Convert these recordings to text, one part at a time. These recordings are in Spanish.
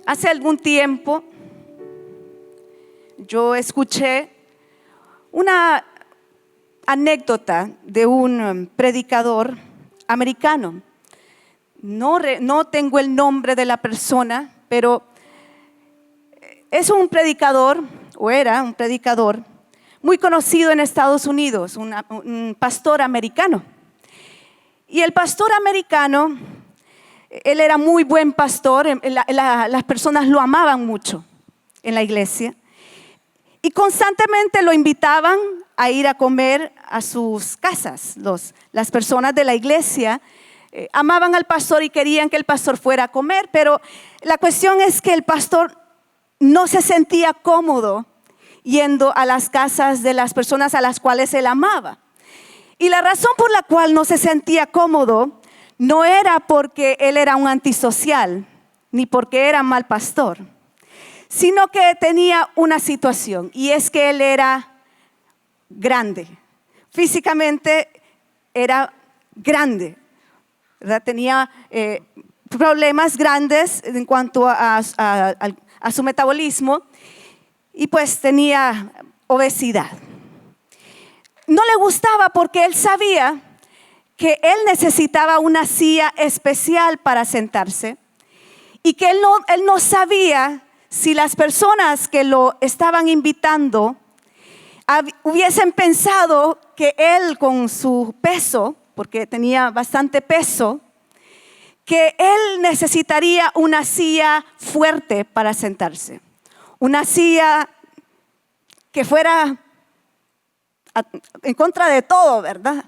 Hace algún tiempo yo escuché una anécdota de un predicador americano. No tengo el nombre de la persona, pero es un predicador, o era un predicador, muy conocido en Estados Unidos, un pastor americano. Y el pastor americano, él era muy buen pastor, las personas lo amaban mucho en la iglesia. Y constantemente lo invitaban a ir a comer a sus casas. Las personas de la iglesia amaban al pastor y querían que el pastor fuera a comer, pero la cuestión es que el pastor no se sentía cómodo yendo a las casas de las personas a las cuales él amaba. Y la razón por la cual no se sentía cómodo no era porque él era un antisocial, ni porque era mal pastor, sino que tenía una situación, y es que él era grande. Físicamente era grande, ¿verdad? Tenía problemas grandes en cuanto a su metabolismo, y pues tenía obesidad. No le gustaba porque él sabía que él necesitaba una silla especial para sentarse, y que él no sabía si las personas que lo estaban invitando hubiesen pensado que él, con su peso, porque tenía bastante peso, que él necesitaría una silla fuerte para sentarse. Una silla que fuera en contra de todo, ¿verdad?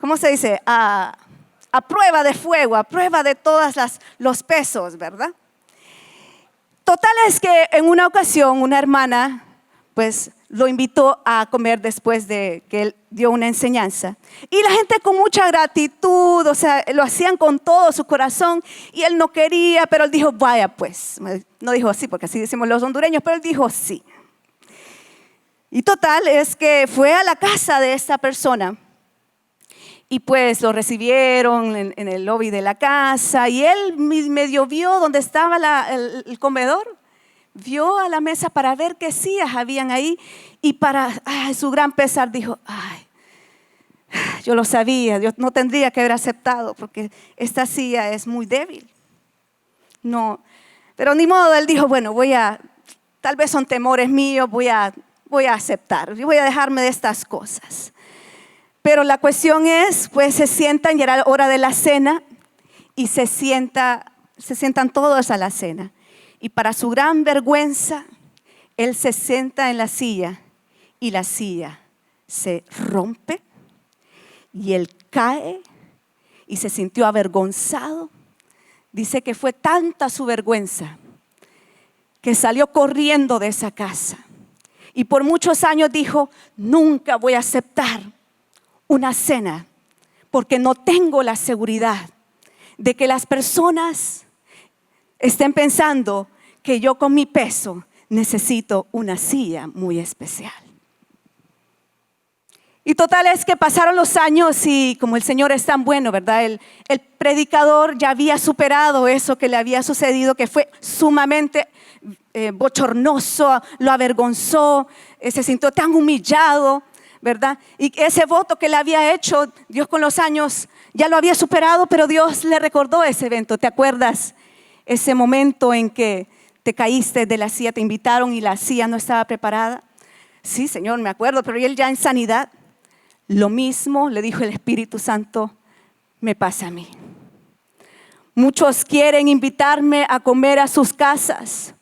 ¿Cómo se dice? A prueba de fuego, a prueba de todos los pesos, ¿verdad? Total es que en una ocasión una hermana pues lo invitó a comer después de que él dio una enseñanza. Y la gente con mucha gratitud, o sea, lo hacían con todo su corazón, y él no quería, pero él dijo, vaya pues. No dijo sí, porque así decimos los hondureños, pero él dijo sí. Y total es que fue a la casa de esta persona, y pues lo recibieron en el lobby de la casa, y él medio vio donde estaba el comedor, vio a la mesa para ver qué sillas habían ahí, y para su gran pesar dijo, yo lo sabía, yo no tendría que haber aceptado porque esta silla es muy débil. No, pero ni modo, él dijo, bueno, tal vez son temores míos, voy a aceptar, yo voy a dejarme de estas cosas. Pero la cuestión es, pues se sientan, ya era hora de la cena, y se sientan todos a la cena. Y para su gran vergüenza, él se sienta en la silla, y la silla se rompe, y él cae, y se sintió avergonzado. Dice que fue tanta su vergüenza que salió corriendo de esa casa. Y por muchos años dijo, nunca voy a aceptar una cena, porque no tengo la seguridad de que las personas estén pensando que yo con mi peso necesito una silla muy especial. Y total es que pasaron los años, y como el Señor es tan bueno, ¿verdad? El predicador ya había superado eso que le había sucedido, que fue sumamente bochornoso, lo avergonzó, se sintió tan humillado, ¿verdad? Y ese voto que le había hecho, Dios con los años ya lo había superado, pero Dios le recordó ese evento. ¿Te acuerdas? Ese momento en que te caíste de la silla, te invitaron y la silla no estaba preparada. Sí, Señor, me acuerdo, pero él ya en sanidad. Lo mismo le dijo el Espíritu Santo, me pasa a mí. Muchos quieren invitarme a comer a sus casas,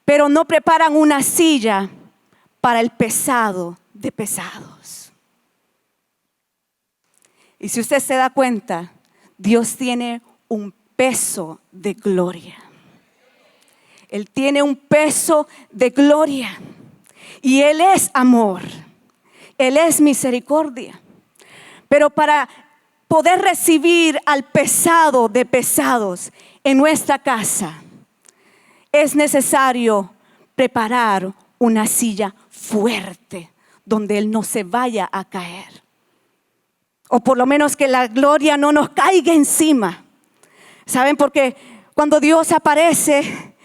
pero no preparan una silla para el pesado de pesados. Y si usted se da cuenta, Dios tiene un peso de gloria. Él tiene un peso de gloria, y Él es amor, Él es misericordia. Pero para poder recibir al pesado de pesados en nuestra casa, es necesario preparar una silla fuerte donde Él no se vaya a caer, o por lo menos que la gloria no nos caiga encima. ¿Saben? Porque Cuando Dios aparece,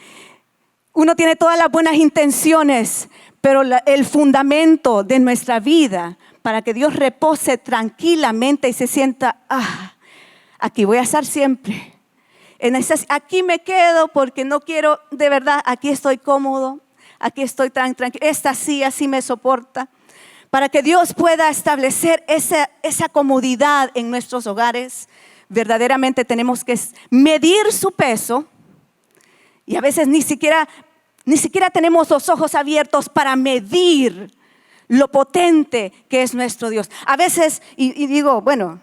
uno tiene todas las buenas intenciones, pero el fundamento de nuestra vida para que Dios repose tranquilamente y se sienta, aquí voy a estar siempre. Aquí me quedo porque no quiero, de verdad, aquí estoy cómodo, aquí estoy tranquilo, esta silla sí me soporta. Para que Dios pueda establecer esa comodidad en nuestros hogares, verdaderamente tenemos que medir su peso. Y a veces ni siquiera tenemos los ojos abiertos para medir lo potente que es nuestro Dios. A veces, y digo, bueno,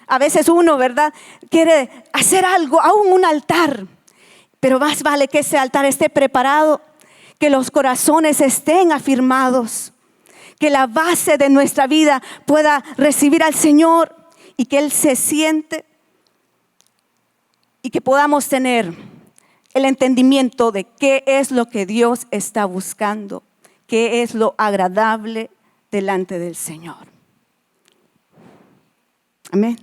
a veces uno, ¿verdad?, quiere hacer algo, aún un altar. Pero más vale que ese altar esté preparado, que los corazones estén afirmados, que la base de nuestra vida pueda recibir al Señor y que Él se siente y que podamos tener el entendimiento de qué es lo que Dios está buscando, qué es lo agradable delante del Señor. Amén.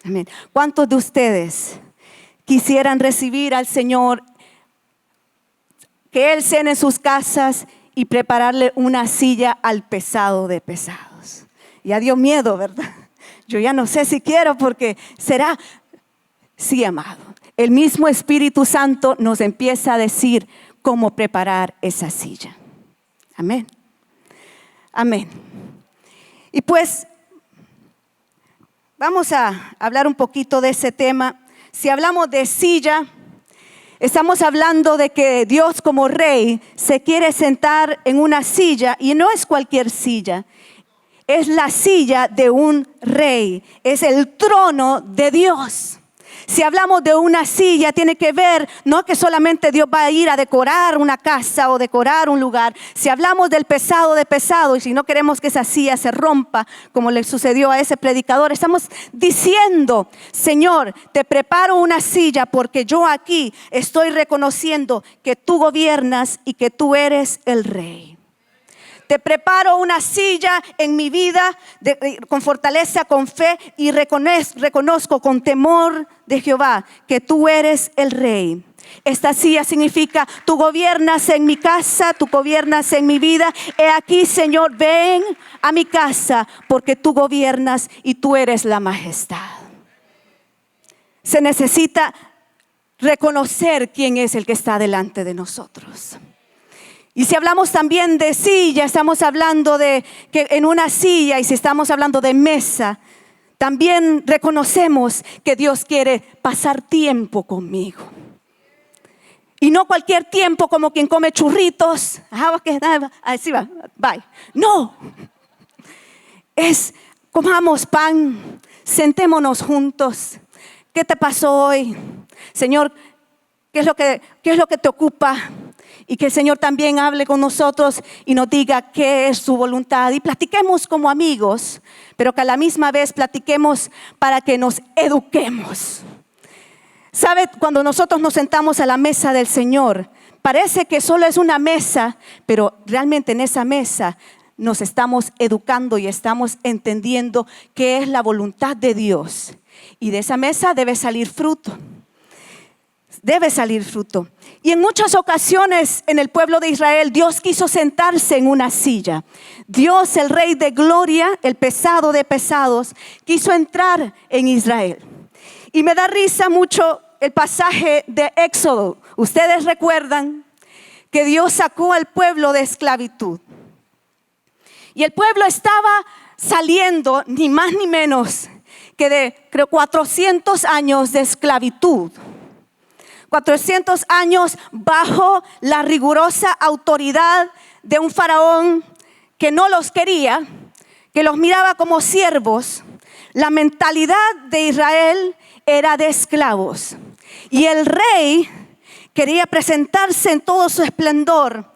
Amén. ¿Cuántos de ustedes quisieran recibir al Señor, que Él cene en sus casas y prepararle una silla al pesado de pesados? Ya dio miedo, ¿verdad? Yo ya no sé si quiero, porque será, sí, amado. El mismo Espíritu Santo nos empieza a decir cómo preparar esa silla. Amén. Amén. Y pues vamos a hablar un poquito de ese tema. Si hablamos de silla, estamos hablando de que Dios como rey se quiere sentar en una silla, y no es cualquier silla. Es la silla de un rey, es el trono de Dios. Si hablamos de una silla, tiene que ver, no que solamente Dios va a ir a decorar una casa o decorar un lugar. Si hablamos del pesado de pesado, y si no queremos que esa silla se rompa, como le sucedió a ese predicador, estamos diciendo: Señor, te preparo una silla porque yo aquí estoy reconociendo que tú gobiernas y que tú eres el rey. Te preparo una silla en mi vida con fortaleza, con fe, y reconozco con temor de Jehová que tú eres el rey. Esta silla significa: tú gobiernas en mi casa, tú gobiernas en mi vida. He aquí, Señor, ven a mi casa porque tú gobiernas y tú eres la majestad. Se necesita reconocer quién es el que está delante de nosotros. Y si hablamos también de silla, estamos hablando de que en una silla, y si estamos hablando de mesa, también reconocemos que Dios quiere pasar tiempo conmigo. Y no cualquier tiempo como quien come churritos. Así va, bye. No. Es comamos pan, sentémonos juntos. ¿Qué te pasó hoy? Señor, ¿qué es lo que te ocupa? Y que el Señor también hable con nosotros y nos diga qué es su voluntad. Y platiquemos como amigos, pero que a la misma vez platiquemos para que nos eduquemos. ¿Sabe? Cuando nosotros nos sentamos a la mesa del Señor, parece que solo es una mesa, pero realmente en esa mesa nos estamos educando y estamos entendiendo qué es la voluntad de Dios. Y de esa mesa debe salir fruto. Debe salir fruto. Y en muchas ocasiones en el pueblo de Israel, Dios quiso sentarse en una silla. Dios, el Rey de Gloria, el pesado de pesados, quiso entrar en Israel. Y me da risa mucho el pasaje de Éxodo. Ustedes recuerdan que Dios sacó al pueblo de esclavitud. Y el pueblo estaba saliendo ni más ni menos que de, creo, 400 años de esclavitud. 400 años bajo la rigurosa autoridad de un faraón que no los quería, que los miraba como siervos. La mentalidad de Israel era de esclavos. Y el rey quería presentarse en todo su esplendor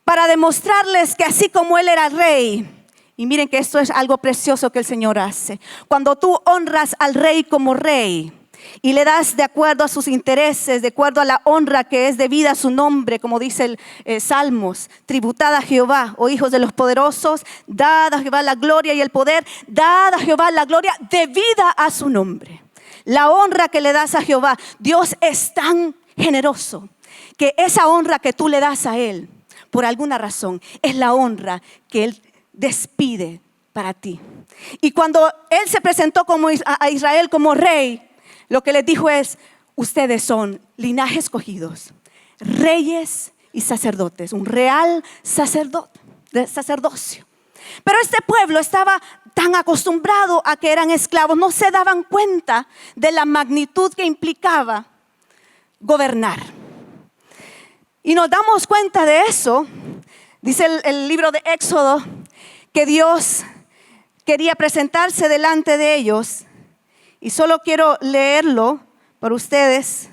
para demostrarles que así como él era rey. Y miren que esto es algo precioso que el Señor hace. Cuando tú honras al rey como rey y le das de acuerdo a sus intereses, de acuerdo a la honra que es debida a su nombre, como dice el Salmos: tributad a Jehová, oh hijos de los poderosos, dad a Jehová la gloria y el poder, dad a Jehová la gloria debida a su nombre. La honra que le das a Jehová. Dios es tan generoso que esa honra que tú le das a Él, por alguna razón, es la honra que Él despide para ti. Y cuando Él se presentó a Israel como rey, lo que les dijo es: ustedes son linaje escogidos, reyes y sacerdotes, un real sacerdocio. Pero este pueblo estaba tan acostumbrado a que eran esclavos, no se daban cuenta de la magnitud que implicaba gobernar. Y nos damos cuenta de eso. Dice el libro de Éxodo que Dios quería presentarse delante de ellos. Y solo quiero leerlo por ustedes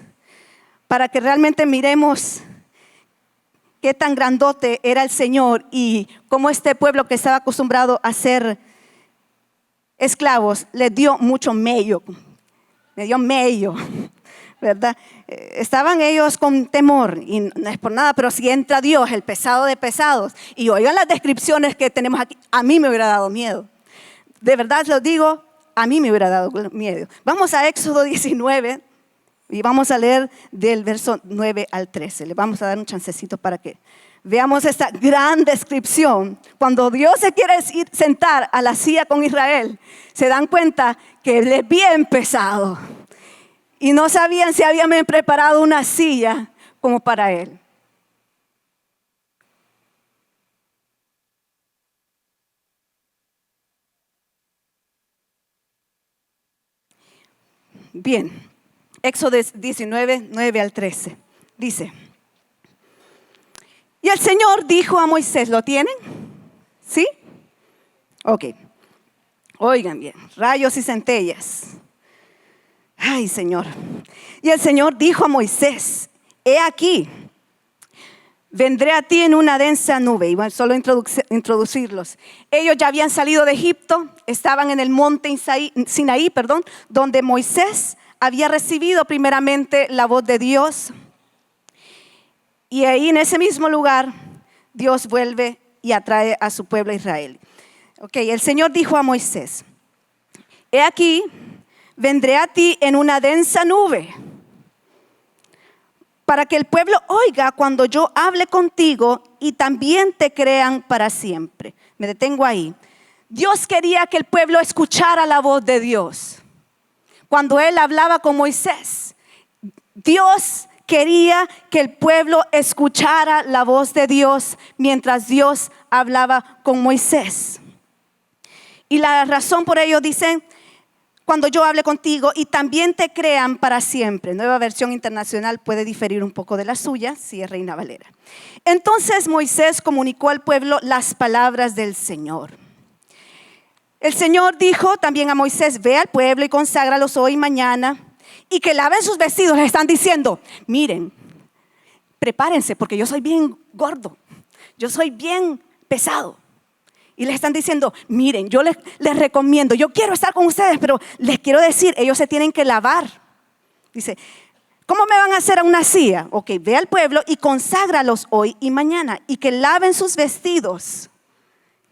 para que realmente miremos qué tan grandote era el Señor y cómo este pueblo que estaba acostumbrado a ser esclavos le dio mucho mello. Le dio mello, ¿verdad? Estaban ellos con temor, y no es por nada, pero si entra Dios, el pesado de pesados, y oigan las descripciones que tenemos aquí, a mí me hubiera dado miedo. De verdad lo digo, a mí me hubiera dado miedo. Vamos a Éxodo 19 y vamos a leer del verso 9 al 13. Le vamos a dar un chancecito para que veamos esta gran descripción. Cuando Dios se quiere sentar a la silla con Israel, se dan cuenta que Él es bien pesado. Y no sabían si habían preparado una silla como para Él. Bien, Éxodo 19, 9 al 13. Dice: y el Señor dijo a Moisés, ¿lo tienen? ¿Sí? Ok. Oigan bien, rayos y centellas. Ay, Señor. Y el Señor dijo a Moisés: he aquí, vendré a ti en una densa nube. Y bueno, solo introducirlos. Ellos ya habían salido de Egipto, estaban en el monte Sinaí, donde Moisés había recibido primeramente la voz de Dios. Y ahí en ese mismo lugar, Dios vuelve y atrae a su pueblo Israel. Ok, el Señor dijo a Moisés: he aquí, vendré a ti en una densa nube, para que el pueblo oiga cuando yo hable contigo y también te crean para siempre. Me detengo ahí. Dios quería que el pueblo escuchara la voz de Dios. Cuando Él hablaba con Moisés, Dios quería que el pueblo escuchara la voz de Dios mientras Dios hablaba con Moisés. Y la razón por ello dice: cuando yo hable contigo y también te crean para siempre. Nueva Versión Internacional puede diferir un poco de la suya, si es Reina Valera. Entonces Moisés comunicó al pueblo las palabras del Señor. El Señor dijo también a Moisés: ve al pueblo y conságralos hoy y mañana, y que laven sus vestidos. Les están diciendo: miren, prepárense porque yo soy bien gordo, yo soy bien pesado. Y les están diciendo: miren, yo les recomiendo, yo quiero estar con ustedes, pero les quiero decir, ellos se tienen que lavar. Dice: ¿cómo me van a hacer a una silla? Ok, ve al pueblo y conságralos hoy y mañana, y que laven sus vestidos.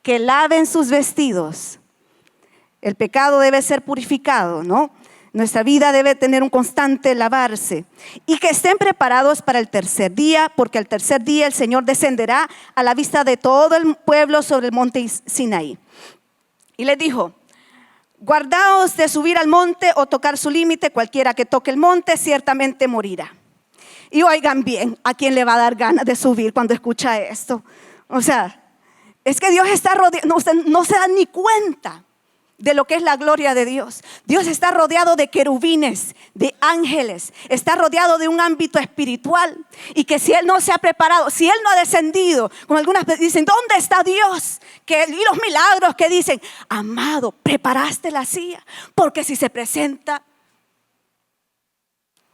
Que laven sus vestidos. El pecado debe ser purificado, ¿no? Nuestra vida debe tener un constante lavarse. Y que estén preparados para el tercer día, porque al tercer día el Señor descenderá a la vista de todo el pueblo sobre el monte Sinaí. Y les dijo: guardaos de subir al monte o tocar su límite. Cualquiera que toque el monte ciertamente morirá. Y oigan bien, ¿a quién le va a dar ganas de subir cuando escucha esto? O sea, es que Dios está rodeado, no se dan ni cuenta de lo que es la gloria de Dios. Dios está rodeado de querubines, de ángeles, está rodeado de un ámbito espiritual, y que si Él no se ha preparado, si Él no ha descendido, como algunas dicen, ¿dónde está Dios? Y los milagros que dicen: amado, preparaste la silla, porque si se presenta.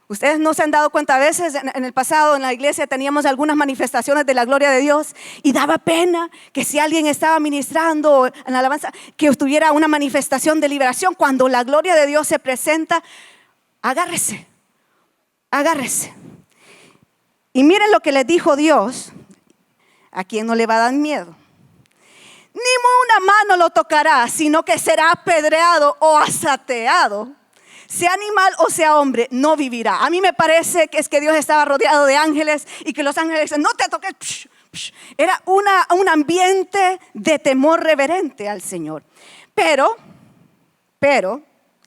Ustedes no se han dado cuenta, a veces en el pasado en la iglesia teníamos algunas manifestaciones de la gloria de Dios y daba pena que si alguien estaba ministrando en la alabanza, que tuviera una manifestación de liberación. Cuando la gloria de Dios se presenta, agárrese. Y miren lo que les dijo Dios: ¿a quién no le va a dar miedo? Ni una mano lo tocará, sino que será apedreado o azoteado. sea animal o sea hombre, no vivirá. A mí me parece que es que Dios estaba rodeado de ángeles y que los ángeles dicen, no te toques. Psh, psh. Era un ambiente de temor reverente al Señor. Pero,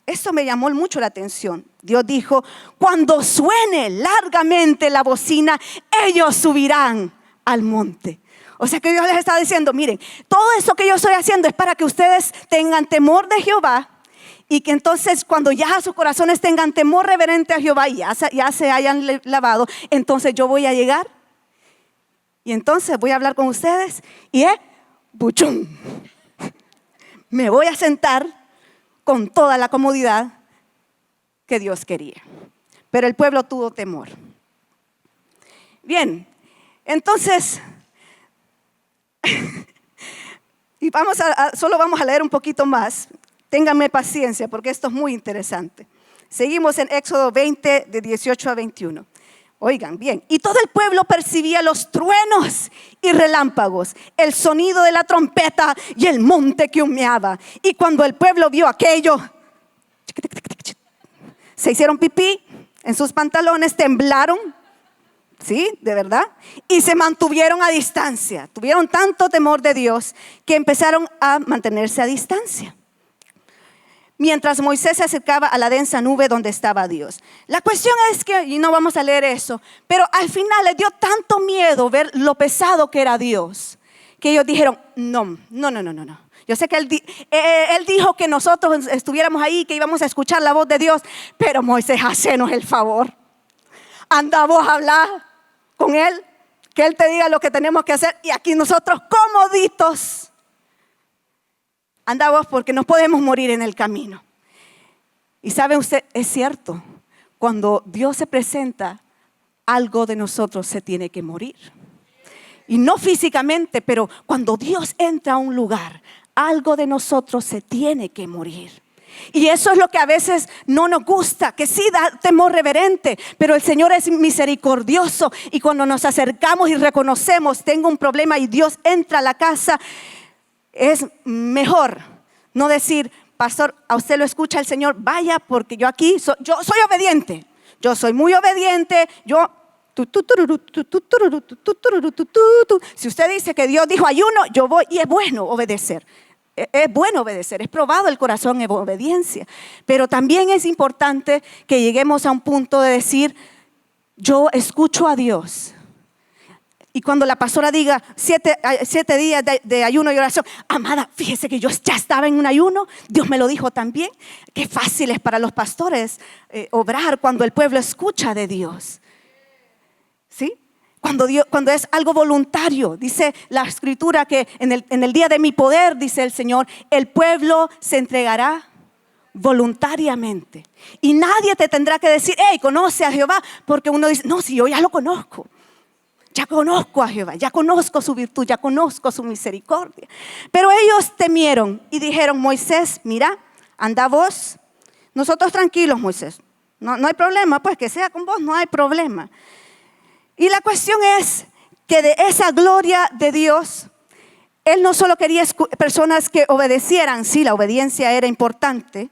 esto me llamó mucho la atención. Dios dijo, cuando suene largamente la bocina, ellos subirán al monte. O sea que Dios les está diciendo, miren, todo eso que yo estoy haciendo es para que ustedes tengan temor de Jehová y que entonces cuando ya sus corazones tengan temor reverente a Jehová y ya se hayan lavado, entonces yo voy a llegar y entonces voy a hablar con ustedes y ¡buchum! Me voy a sentar con toda la comodidad que Dios quería. Pero el pueblo tuvo temor. Bien, entonces, y solo vamos a leer un poquito más. Ténganme paciencia porque esto es muy interesante. Seguimos en Éxodo 20, de 18 a 21. Oigan bien, y todo el pueblo percibía los truenos y relámpagos, el sonido de la trompeta y el monte que humeaba. Y cuando el pueblo vio aquello, se hicieron pipí en sus pantalones, temblaron, ¿sí? De verdad. Y se mantuvieron a distancia. Tuvieron tanto temor de Dios que empezaron a mantenerse a distancia. Mientras Moisés se acercaba a la densa nube donde estaba Dios. La cuestión es que, y no vamos a leer eso, pero al final les dio tanto miedo ver lo pesado que era Dios, que ellos dijeron, no. Yo sé que él dijo que nosotros estuviéramos ahí, que íbamos a escuchar la voz de Dios, pero Moisés, hacenos el favor. Anda vos a hablar con él, que él te diga lo que tenemos que hacer, y aquí nosotros comoditos. Anda vos porque no podemos morir en el camino. Y sabe usted, es cierto, cuando Dios se presenta, algo de nosotros se tiene que morir. Y no físicamente, pero cuando Dios entra a un lugar, algo de nosotros se tiene que morir. Y eso es lo que a veces no nos gusta, que sí da temor reverente, pero el Señor es misericordioso y cuando nos acercamos y reconocemos, tengo un problema y Dios entra a la casa, es mejor no decir, pastor, a usted lo escucha el Señor, vaya porque yo aquí, yo soy obediente, yo soy muy obediente, si usted dice que Dios dijo ayuno, yo voy y es bueno obedecer. Es bueno obedecer, es probado el corazón en obediencia, pero también es importante que lleguemos a un punto de decir, yo escucho a Dios. Y cuando la pastora diga 7 días de ayuno y oración, amada, fíjese que yo ya estaba en un ayuno, Dios me lo dijo también. Qué fácil es para los pastores obrar cuando el pueblo escucha de Dios. ¿Sí? Cuando es algo voluntario, dice la escritura que en el día de mi poder, dice el Señor, el pueblo se entregará voluntariamente. Y nadie te tendrá que decir, hey, conoce a Jehová, porque uno dice, no, si yo ya lo conozco. Ya conozco a Jehová, ya conozco su virtud, ya conozco su misericordia. Pero ellos temieron y dijeron, Moisés, mira, anda vos. Nosotros tranquilos, Moisés. No hay problema, pues que sea con vos, no hay problema. Y la cuestión es que de esa gloria de Dios, Él no solo quería personas que obedecieran, sí, la obediencia era importante.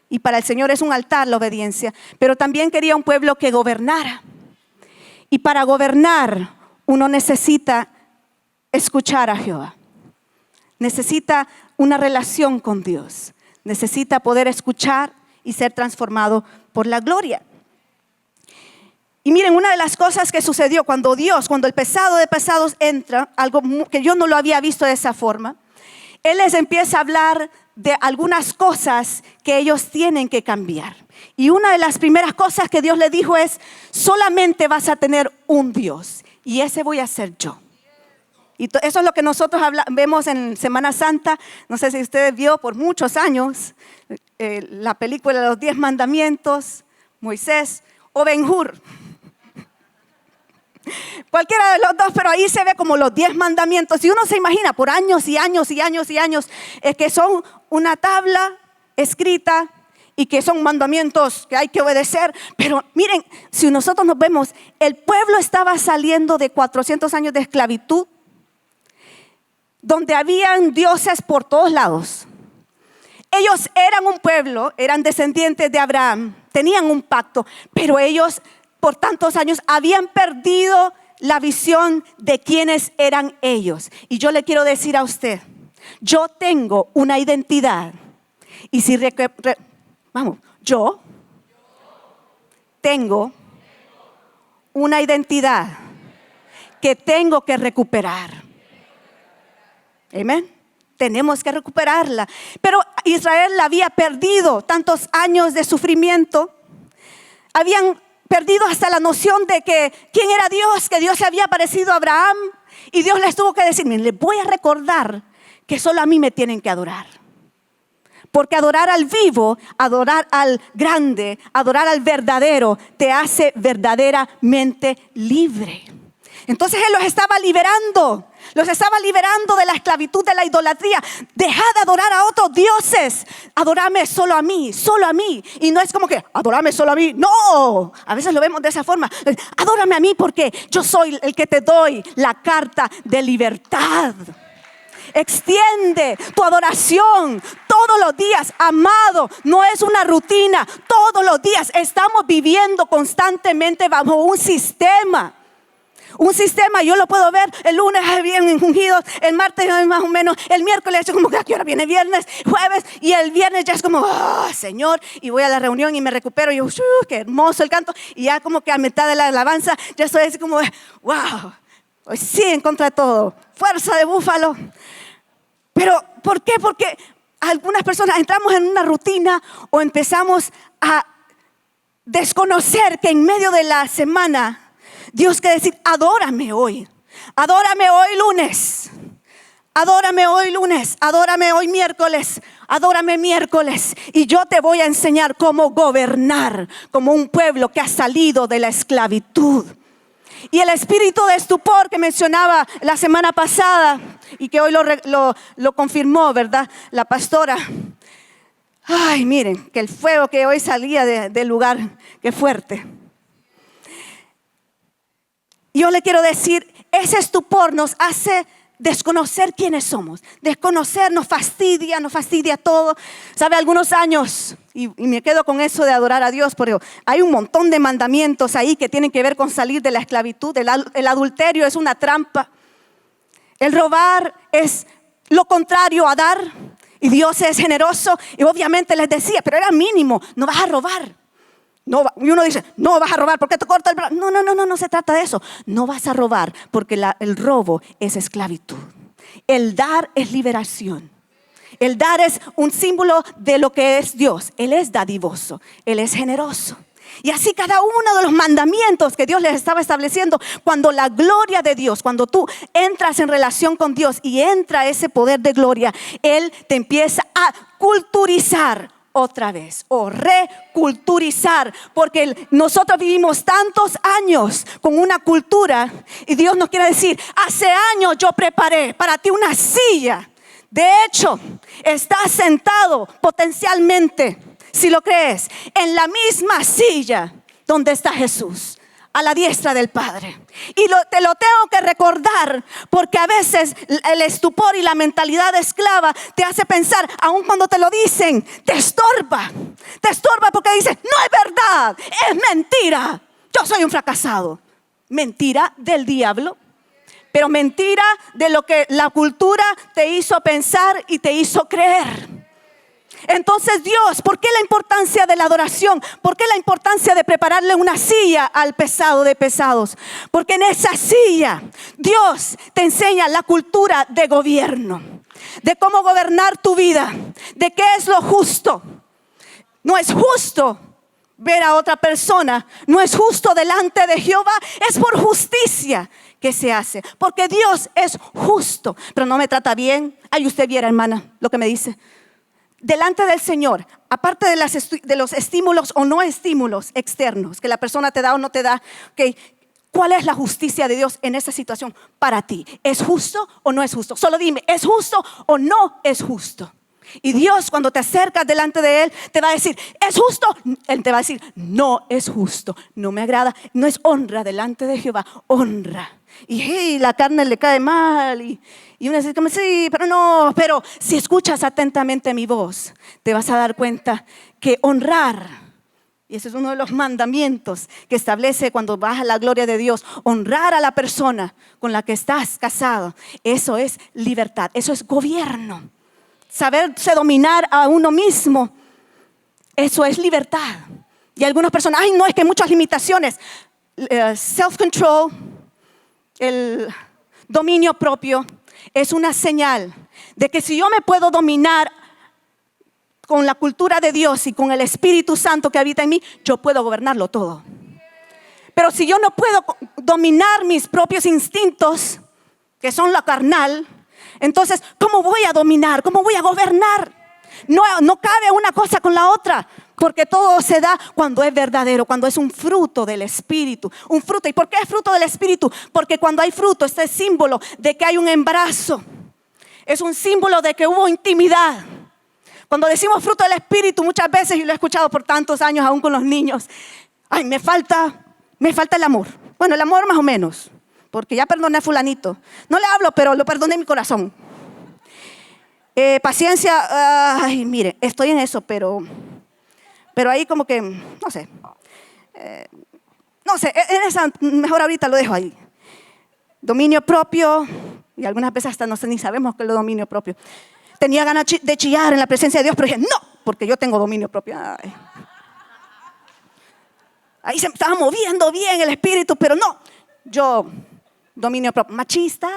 Y para el Señor es un altar la obediencia. Pero también quería un pueblo que gobernara. Y para gobernar uno necesita escuchar a Jehová. Necesita una relación con Dios. Necesita poder escuchar y ser transformado por la gloria. Y miren, una de las cosas que sucedió cuando el pesado de pesados entra, algo que yo no lo había visto de esa forma, Él les empieza a hablar de algunas cosas que ellos tienen que cambiar. Y una de las primeras cosas que Dios le dijo es, solamente vas a tener un Dios. Y ese voy a ser yo. Y eso es lo que nosotros vemos en Semana Santa. No sé si ustedes vio por muchos años la película de los 10 mandamientos, Moisés o Ben-Hur. Cualquiera de los dos, pero ahí se ve como los 10 mandamientos. Y uno se imagina por años y años y años y años que son una tabla escrita y que son mandamientos que hay que obedecer. Pero miren, si nosotros nos vemos, el pueblo estaba saliendo de 400 años de esclavitud, donde habían dioses por todos lados. Ellos eran un pueblo, eran descendientes de Abraham, tenían un pacto, pero ellos por tantos años habían perdido la visión de quiénes eran ellos. Y yo le quiero decir a usted, yo tengo una identidad. Y si yo tengo una identidad que tengo que recuperar. Amén. Tenemos que recuperarla. Pero Israel la había perdido tantos años de sufrimiento. Habían perdido hasta la noción de que quién era Dios, que Dios se había aparecido a Abraham. Y Dios les tuvo que decir, miren, les voy a recordar que solo a mí me tienen que adorar. Porque adorar al vivo, adorar al grande, adorar al verdadero, te hace verdaderamente libre. Entonces Él los estaba liberando de la esclavitud, de la idolatría. Deja de adorar a otros dioses, adórame solo a mí, solo a mí. Y no es como que, adórame solo a mí. No, a veces lo vemos de esa forma. Adórame a mí porque yo soy el que te doy la carta de libertad. Extiende tu adoración todos los días, amado. No es una rutina. Todos los días estamos viviendo constantemente bajo un sistema. Un sistema, yo lo puedo ver el lunes bien ungido, el martes más o menos, el miércoles es como que a qué hora viene viernes, jueves, y el viernes ya es como, Señor, y voy a la reunión y me recupero, y yo, qué hermoso el canto, y ya como que a mitad de la alabanza ya estoy así como, wow, hoy sí en contra de todo, fuerza de búfalo. Pero ¿por qué? Porque algunas personas entramos en una rutina o empezamos a desconocer que en medio de la semana Dios quiere decir, adórame hoy lunes, adórame hoy lunes, adórame hoy miércoles, adórame miércoles. Y yo te voy a enseñar cómo gobernar como un pueblo que ha salido de la esclavitud. Y el espíritu de estupor que mencionaba la semana pasada y que hoy lo confirmó, ¿verdad? La pastora. Ay, miren, que el fuego que hoy salía del lugar, qué fuerte. Yo le quiero decir, ese estupor nos hace desconocer quiénes somos. Desconocer nos fastidia todo. Sabe, algunos años, y me quedo con eso de adorar a Dios, porque hay un montón de mandamientos ahí que tienen que ver con salir de la esclavitud. El adulterio es una trampa. El robar es lo contrario a dar. Y Dios es generoso. Y obviamente les decía, pero era mínimo, no vas a robar. No, y uno dice, no vas a robar porque te corta el brazo. No se trata de eso. No vas a robar porque el robo es esclavitud. El dar es liberación. El dar es un símbolo de lo que es Dios. Él es dadivoso, Él es generoso. Y así cada uno de los mandamientos que Dios les estaba estableciendo, cuando la gloria de Dios, cuando tú entras en relación con Dios y entra ese poder de gloria, Él te empieza a culturizar otra vez o reculturizar, porque nosotros vivimos tantos años con una cultura y Dios nos quiere decir, hace años yo preparé para ti una silla. De hecho, estás sentado potencialmente, si lo crees, en la misma silla donde está Jesús, a la diestra del Padre. Y te lo tengo que recordar, porque a veces el estupor y la mentalidad esclava te hace pensar, aun cuando te lo dicen, te estorba porque dices, no es verdad, es mentira, yo soy un fracasado. Mentira del diablo, pero mentira de lo que la cultura te hizo pensar y te hizo creer. Entonces Dios, ¿por qué la importancia de la adoración? ¿Por qué la importancia de prepararle una silla al pesado de pesados? Porque en esa silla Dios te enseña la cultura de gobierno, de cómo gobernar tu vida, de qué es lo justo. No es justo ver a otra persona, no es justo delante de Jehová, es por justicia que se hace, porque Dios es justo. Pero no me trata bien. Ay, usted viera, hermana, lo que me dice. Delante del Señor, aparte de los estímulos o no estímulos externos que la persona te da o no te da, okay, ¿cuál es la justicia de Dios en esa situación para ti? ¿Es justo o no es justo? Solo dime, ¿es justo o no es justo? Y Dios, cuando te acercas delante de Él, te va a decir, ¿es justo? Él te va a decir, no es justo, no me agrada, no es honra delante de Jehová, honra. y la carne le cae mal y uno dice, como, sí, pero no, pero si escuchas atentamente mi voz, te vas a dar cuenta que honrar, y ese es uno de los mandamientos que establece cuando vas a la gloria de Dios, honrar a la persona con la que estás casado, eso es libertad, eso es gobierno. Saberse dominar a uno mismo, eso es libertad. Y algunas personas, ay no, es que hay muchas limitaciones. Self-control, el dominio propio, es una señal de que si yo me puedo dominar con la cultura de Dios y con el Espíritu Santo que habita en mí, yo puedo gobernarlo todo. Pero si yo no puedo dominar mis propios instintos, que son la carnal, entonces, ¿cómo voy a dominar? ¿Cómo voy a gobernar? No cabe una cosa con la otra, porque todo se da cuando es verdadero, cuando es un fruto del Espíritu. Un fruto. ¿Y por qué es fruto del Espíritu? Porque cuando hay fruto, este es símbolo de que hay un embarazo. Es un símbolo de que hubo intimidad. Cuando decimos fruto del Espíritu, muchas veces, y lo he escuchado por tantos años aún con los niños, ay, me falta el amor. Bueno, el amor más o menos, porque ya perdoné a fulanito. No le hablo, pero lo perdoné en mi corazón. Paciencia, ay, mire, estoy en eso, pero ahí como que, no sé, en esa, mejor ahorita lo dejo ahí. Dominio propio, y algunas veces hasta no sé, ni sabemos qué es el dominio propio. Tenía ganas de chillar en la presencia de Dios, pero dije, no, porque yo tengo dominio propio. Ay. Ahí se me estaba moviendo bien el espíritu, pero no. Yo, dominio propio, machista,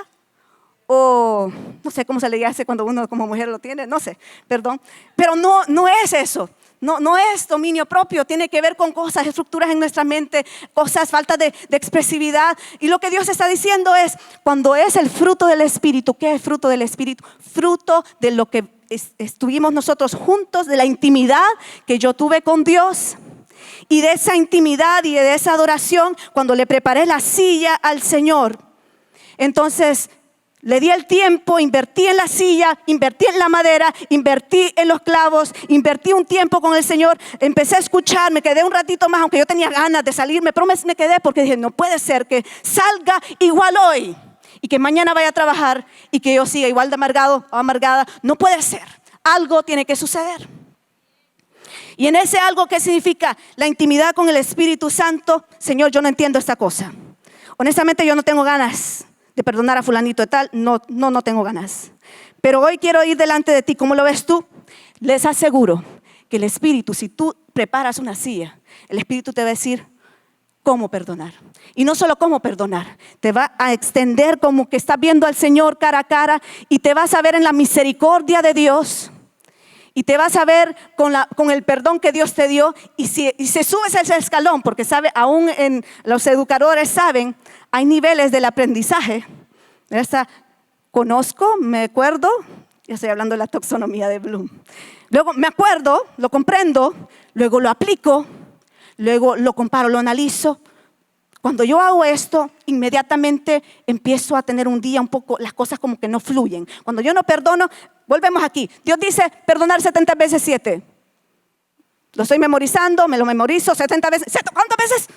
o no sé cómo se le dice cuando uno como mujer lo tiene, no sé, perdón. Pero no es eso. No es dominio propio, tiene que ver con cosas, estructuras en nuestra mente, cosas, falta de expresividad. Y lo que Dios está diciendo es, cuando es el fruto del Espíritu, ¿qué es fruto del Espíritu? Fruto de lo que estuvimos nosotros juntos, de la intimidad que yo tuve con Dios. Y de esa intimidad y de esa adoración, cuando le preparé la silla al Señor, entonces le di el tiempo, invertí en la silla, invertí en la madera, invertí en los clavos, invertí un tiempo con el Señor, empecé a escuchar, me quedé un ratito más, aunque yo tenía ganas de salirme, pero me quedé porque dije, no puede ser que salga igual hoy y que mañana vaya a trabajar y que yo siga igual de amargado o amargada. No puede ser, algo tiene que suceder. Y en ese algo, ¿qué significa? La intimidad con el Espíritu Santo. Señor, yo no entiendo esta cosa. Honestamente, yo no tengo ganas de perdonar a fulanito de tal, no tengo ganas. Pero hoy quiero ir delante de ti, ¿cómo lo ves tú? Les aseguro que el Espíritu, si tú preparas una silla, el Espíritu te va a decir cómo perdonar. Y no solo cómo perdonar, te va a extender como que estás viendo al Señor cara a cara y te vas a ver en la misericordia de Dios. Y te vas a ver con el perdón que Dios te dio. Y se subes ese escalón, porque sabe, aún en los educadores saben, hay niveles del aprendizaje. Conozco, me acuerdo, ya estoy hablando de la taxonomía de Bloom. Luego me acuerdo, lo comprendo, luego lo aplico, luego lo comparo, lo analizo. Cuando yo hago esto, inmediatamente empiezo a tener un día un poco, las cosas como que no fluyen. Cuando yo no perdono, volvemos aquí. Dios dice perdonar 70 veces 7. Lo estoy memorizando, me lo memorizo 70 veces. ¿Cuántas veces?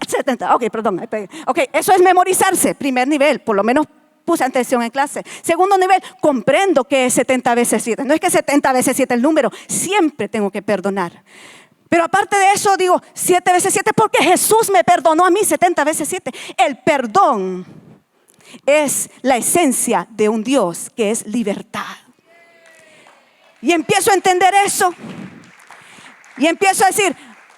70. Ok, perdón. Ok, eso es memorizarse. Primer nivel, por lo menos puse atención en clase. Segundo nivel, comprendo que es 70 veces 7. No es que 70 veces 7 el número. Siempre tengo que perdonar. Pero aparte de eso digo 7 veces 7 porque Jesús me perdonó a mí 70 veces 7. El perdón es la esencia de un Dios que es libertad. Y empiezo a entender eso. Y empiezo a decir,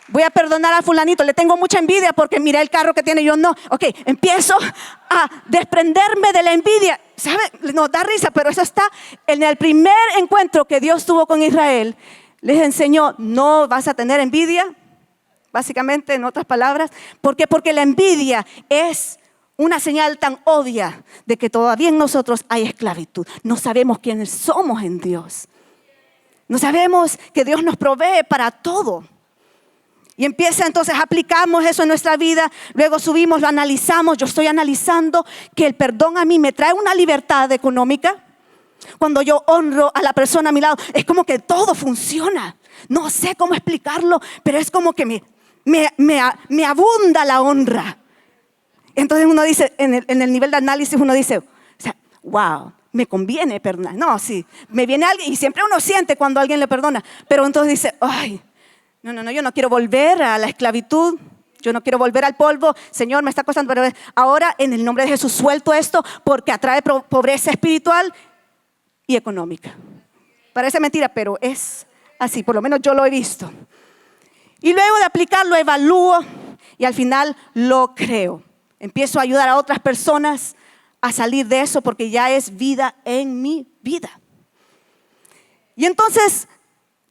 voy a perdonar a fulanito, le tengo mucha envidia porque mira el carro que tiene, yo no. Ok, empiezo a desprenderme de la envidia. ¿Sabe? Nos da risa, pero eso está en el primer encuentro que Dios tuvo con Israel. Les enseñó, no vas a tener envidia, básicamente en otras palabras. ¿Por qué? Porque la envidia es una señal tan obvia de que todavía en nosotros hay esclavitud. No sabemos quiénes somos en Dios. No sabemos que Dios nos provee para todo. Y empieza entonces, aplicamos eso en nuestra vida, luego subimos, lo analizamos. Yo estoy analizando que el perdón a mí me trae una libertad económica. Cuando yo honro a la persona a mi lado, es como que todo funciona. No sé cómo explicarlo, pero es como que me abunda la honra. Entonces uno dice, en el nivel de análisis uno dice, o sea, wow, me conviene perdonar. No, sí, me viene alguien y siempre uno siente cuando alguien le perdona. Pero entonces dice, ay, no, yo no quiero volver a la esclavitud. Yo no quiero volver al polvo. Señor, me está costando. Pero ahora en el nombre de Jesús suelto esto porque atrae pobreza espiritual y económica. Parece mentira, pero es así. Por lo menos yo lo he visto. Y luego de aplicarlo, evalúo y al final lo creo. Empiezo a ayudar a otras personas a salir de eso porque ya es vida en mi vida. Y entonces,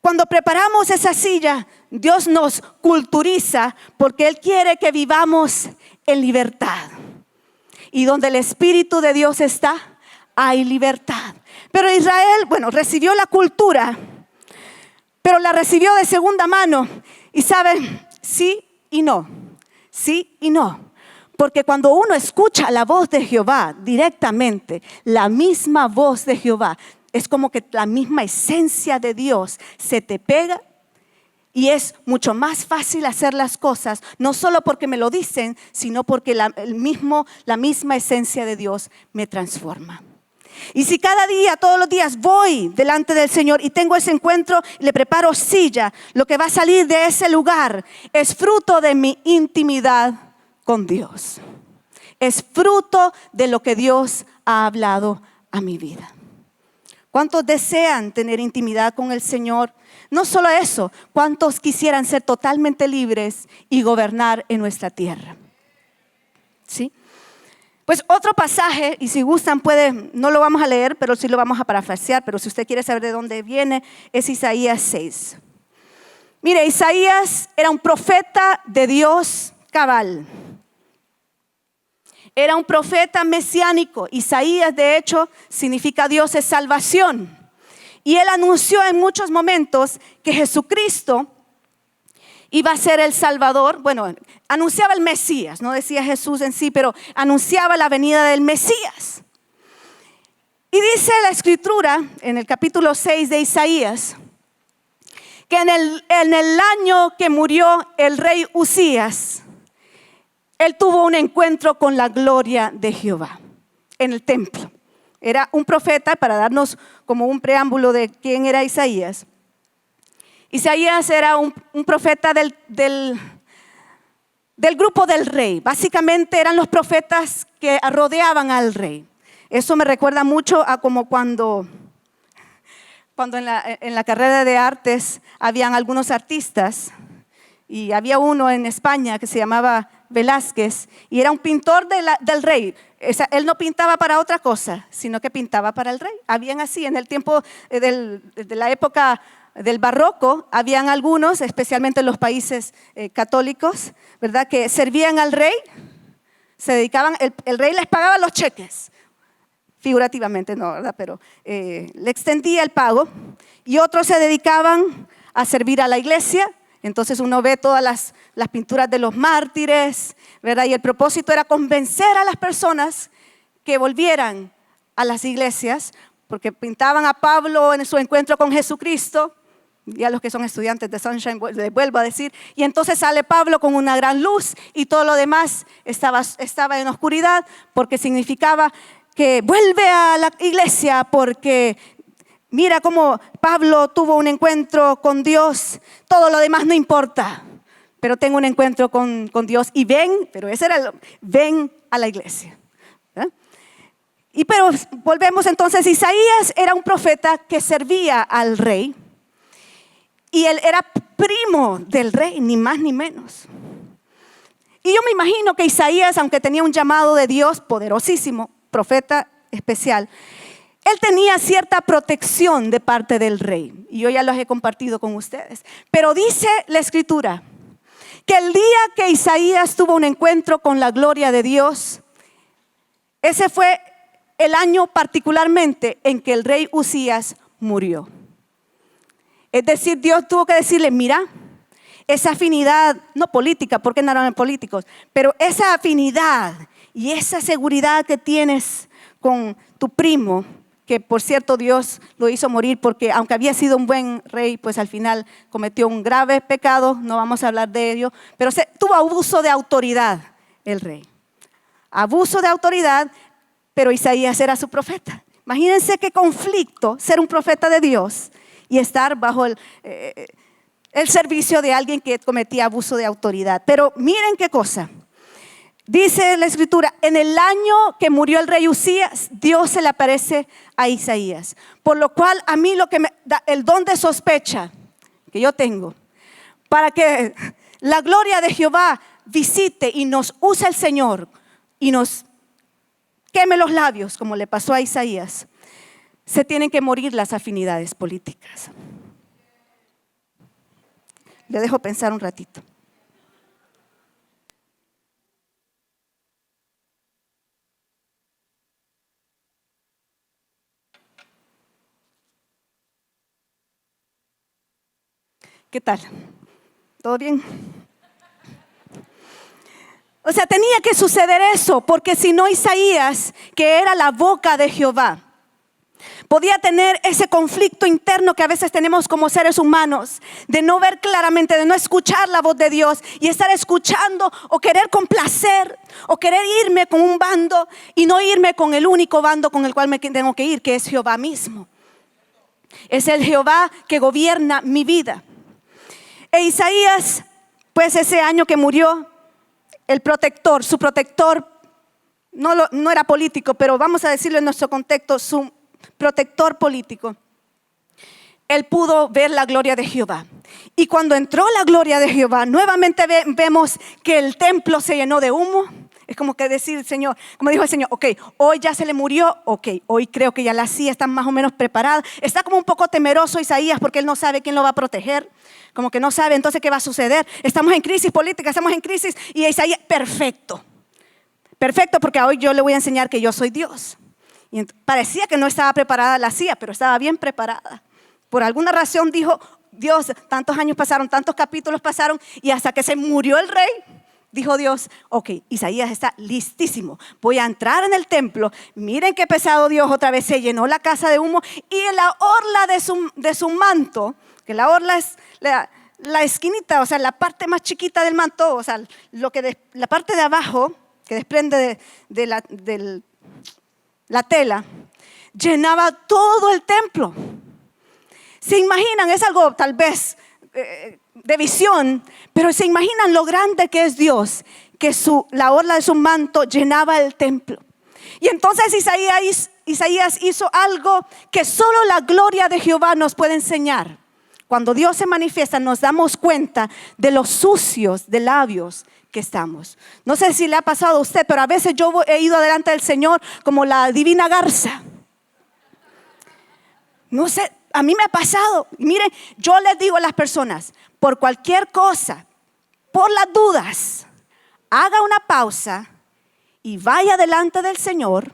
cuando preparamos esa silla, Dios nos culturiza porque Él quiere que vivamos en libertad. Y donde el Espíritu de Dios está, hay libertad. Pero Israel, recibió la cultura, pero la recibió de segunda mano. Y saben, sí y no. Sí y no. Porque cuando uno escucha la voz de Jehová directamente, la misma voz de Jehová, es como que la misma esencia de Dios se te pega y es mucho más fácil hacer las cosas, no solo porque me lo dicen, sino porque la misma esencia de Dios me transforma. Y si cada día, todos los días voy delante del Señor y tengo ese encuentro, le preparo silla, lo que va a salir de ese lugar es fruto de mi intimidad con Dios. Es fruto de lo que Dios ha hablado a mi vida. ¿Cuántos desean tener intimidad con el Señor? No solo eso, ¿cuántos quisieran ser totalmente libres y gobernar en nuestra tierra? ¿Sí? Pues otro pasaje, y si gustan no lo vamos a leer, pero sí lo vamos a parafrasear, pero si usted quiere saber de dónde viene, es Isaías 6. Mire, Isaías era un profeta de Dios cabal. Era un profeta mesiánico. Isaías, de hecho, significa Dios es salvación. Y él anunció en muchos momentos que Jesucristo iba a ser el Salvador. Anunciaba el Mesías, no decía Jesús en sí, pero anunciaba la venida del Mesías. Y dice la Escritura, en el capítulo 6 de Isaías, que en el año que murió el rey Usías, él tuvo un encuentro con la gloria de Jehová en el templo. Era un profeta, para darnos como un preámbulo de quién era Isaías. Isaías era un profeta del grupo del rey. Básicamente eran los profetas que rodeaban al rey. Eso me recuerda mucho a como cuando en la carrera de artes habían algunos artistas. Y había uno en España que se llamaba Velázquez y era un pintor del rey. Él no pintaba para otra cosa, sino que pintaba para el rey. Habían así, en el tiempo de la época del barroco, habían algunos, especialmente en los países católicos, ¿verdad?, que servían al rey, se dedicaban, el rey les pagaba los cheques, figurativamente no, ¿verdad?, pero le extendía el pago, y otros se dedicaban a servir a la iglesia. Entonces uno ve todas las pinturas de los mártires, ¿verdad? Y el propósito era convencer a las personas que volvieran a las iglesias, porque pintaban a Pablo en su encuentro con Jesucristo, y a los que son estudiantes de Sunshine les vuelvo a decir, y entonces sale Pablo con una gran luz y todo lo demás estaba en oscuridad, porque significaba que vuelve a la iglesia porque mira cómo Pablo tuvo un encuentro con Dios, todo lo demás no importa, pero tengo un encuentro con Dios y ven, pero ese era ven a la iglesia. Pero volvemos entonces, Isaías era un profeta que servía al rey y él era primo del rey, ni más ni menos. Y yo me imagino que Isaías, aunque tenía un llamado de Dios poderosísimo, profeta especial, él tenía cierta protección de parte del rey. Y yo ya los he compartido con ustedes. Pero dice la Escritura que el día que Isaías tuvo un encuentro con la gloria de Dios, ese fue el año particularmente en que el rey Usías murió. Es decir, Dios tuvo que decirle, mira, esa afinidad, no política, porque no eran políticos, pero esa afinidad y esa seguridad que tienes con tu primo, que por cierto Dios lo hizo morir porque aunque había sido un buen rey, pues al final cometió un grave pecado, no vamos a hablar de ello, pero tuvo abuso de autoridad el rey. abuso de autoridad, pero Isaías era su profeta. Imagínense qué conflicto ser un profeta de Dios y estar bajo el servicio de alguien que cometía abuso de autoridad. Pero miren qué cosa. Dice la escritura, en el año que murió el rey Uzías, Dios se le aparece a Isaías. Por lo cual a mí lo que me da el don de sospecha que yo tengo, para que la gloria de Jehová visite y nos use el Señor y nos queme los labios, como le pasó a Isaías, se tienen que morir las afinidades políticas. Le dejo pensar un ratito. ¿Qué tal? ¿Todo bien? O sea, tenía que suceder eso, porque si no Isaías, que era la boca de Jehová, podía tener ese conflicto interno que a veces tenemos como seres humanos, de no ver claramente, de no escuchar la voz de Dios y estar escuchando o querer complacer o querer irme con un bando y no irme con el único bando con el cual me tengo que ir, que es Jehová mismo. Es el Jehová que gobierna mi vida. E Isaías, pues ese año que murió, el protector, su protector, no era político, pero vamos a decirlo en nuestro contexto, su protector político, él pudo ver la gloria de Jehová. Y cuando entró la gloria de Jehová, nuevamente vemos que el templo se llenó de humo. Es como que decir, Señor, como dijo el Señor, ok, hoy ya se le murió, ok, hoy creo que ya las sillas están más o menos preparadas. Está como un poco temeroso Isaías porque él no sabe quién lo va a proteger, como que no sabe entonces qué va a suceder. Estamos en crisis política, estamos en crisis y Isaías, perfecto, porque hoy yo le voy a enseñar que yo soy Dios. Y parecía que no estaba preparada la silla, pero estaba bien preparada. Por alguna razón dijo, Dios, tantos años pasaron, tantos capítulos pasaron y hasta que se murió el rey, dijo Dios, ok, Isaías está listísimo. Voy a entrar en el templo. Miren qué pesado Dios, otra vez se llenó la casa de humo y en la orla de su manto, que la orla es la esquinita, o sea, la parte más chiquita del manto, o sea, la parte de abajo que desprende de la tela, llenaba todo el templo. ¿Se imaginan? Es algo tal vez de visión, pero se imaginan lo grande que es Dios, que la orla de su manto llenaba el templo. Y entonces Isaías hizo algo que solo la gloria de Jehová nos puede enseñar. Cuando Dios se manifiesta, nos damos cuenta de los sucios de labios que estamos. No sé si le ha pasado a usted, pero a veces yo he ido delante del Señor como la divina garza. No sé, a mí me ha pasado. Miren, yo les digo a las personas, por cualquier cosa, por las dudas, haga una pausa y vaya delante del Señor.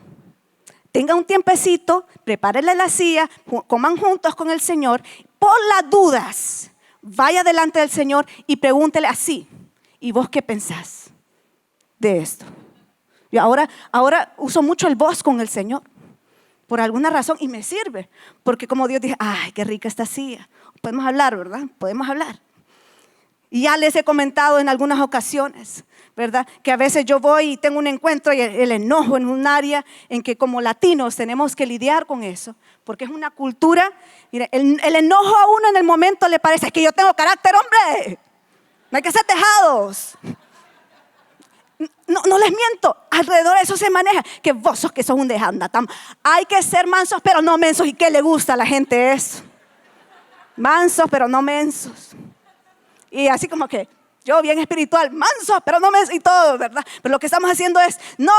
Tenga un tiempecito, prepárele la silla, coman juntos con el Señor. Por las dudas, vaya delante del Señor y pregúntele así. ¿Y vos qué pensás de esto? Yo ahora uso mucho el vos con el Señor. Por alguna razón y me sirve. Porque como Dios dice, ay, qué rica esta silla. Podemos hablar, ¿verdad? Podemos hablar. Y ya les he comentado en algunas ocasiones, ¿verdad? Que a veces yo voy y tengo un encuentro y el enojo en un área en que como latinos tenemos que lidiar con eso. Porque es una cultura, mire, el enojo a uno en el momento le parece que yo tengo carácter, hombre. No hay que ser tejados. No les miento, alrededor de eso se maneja. Que vos sos que sos un dejandatam. Hay que ser mansos pero no mensos. ¿Y qué le gusta a la gente eso? Mansos pero no mensos. Y así como que yo bien espiritual, mansos pero no mensos y todo, ¿verdad? Pero lo que estamos haciendo es, no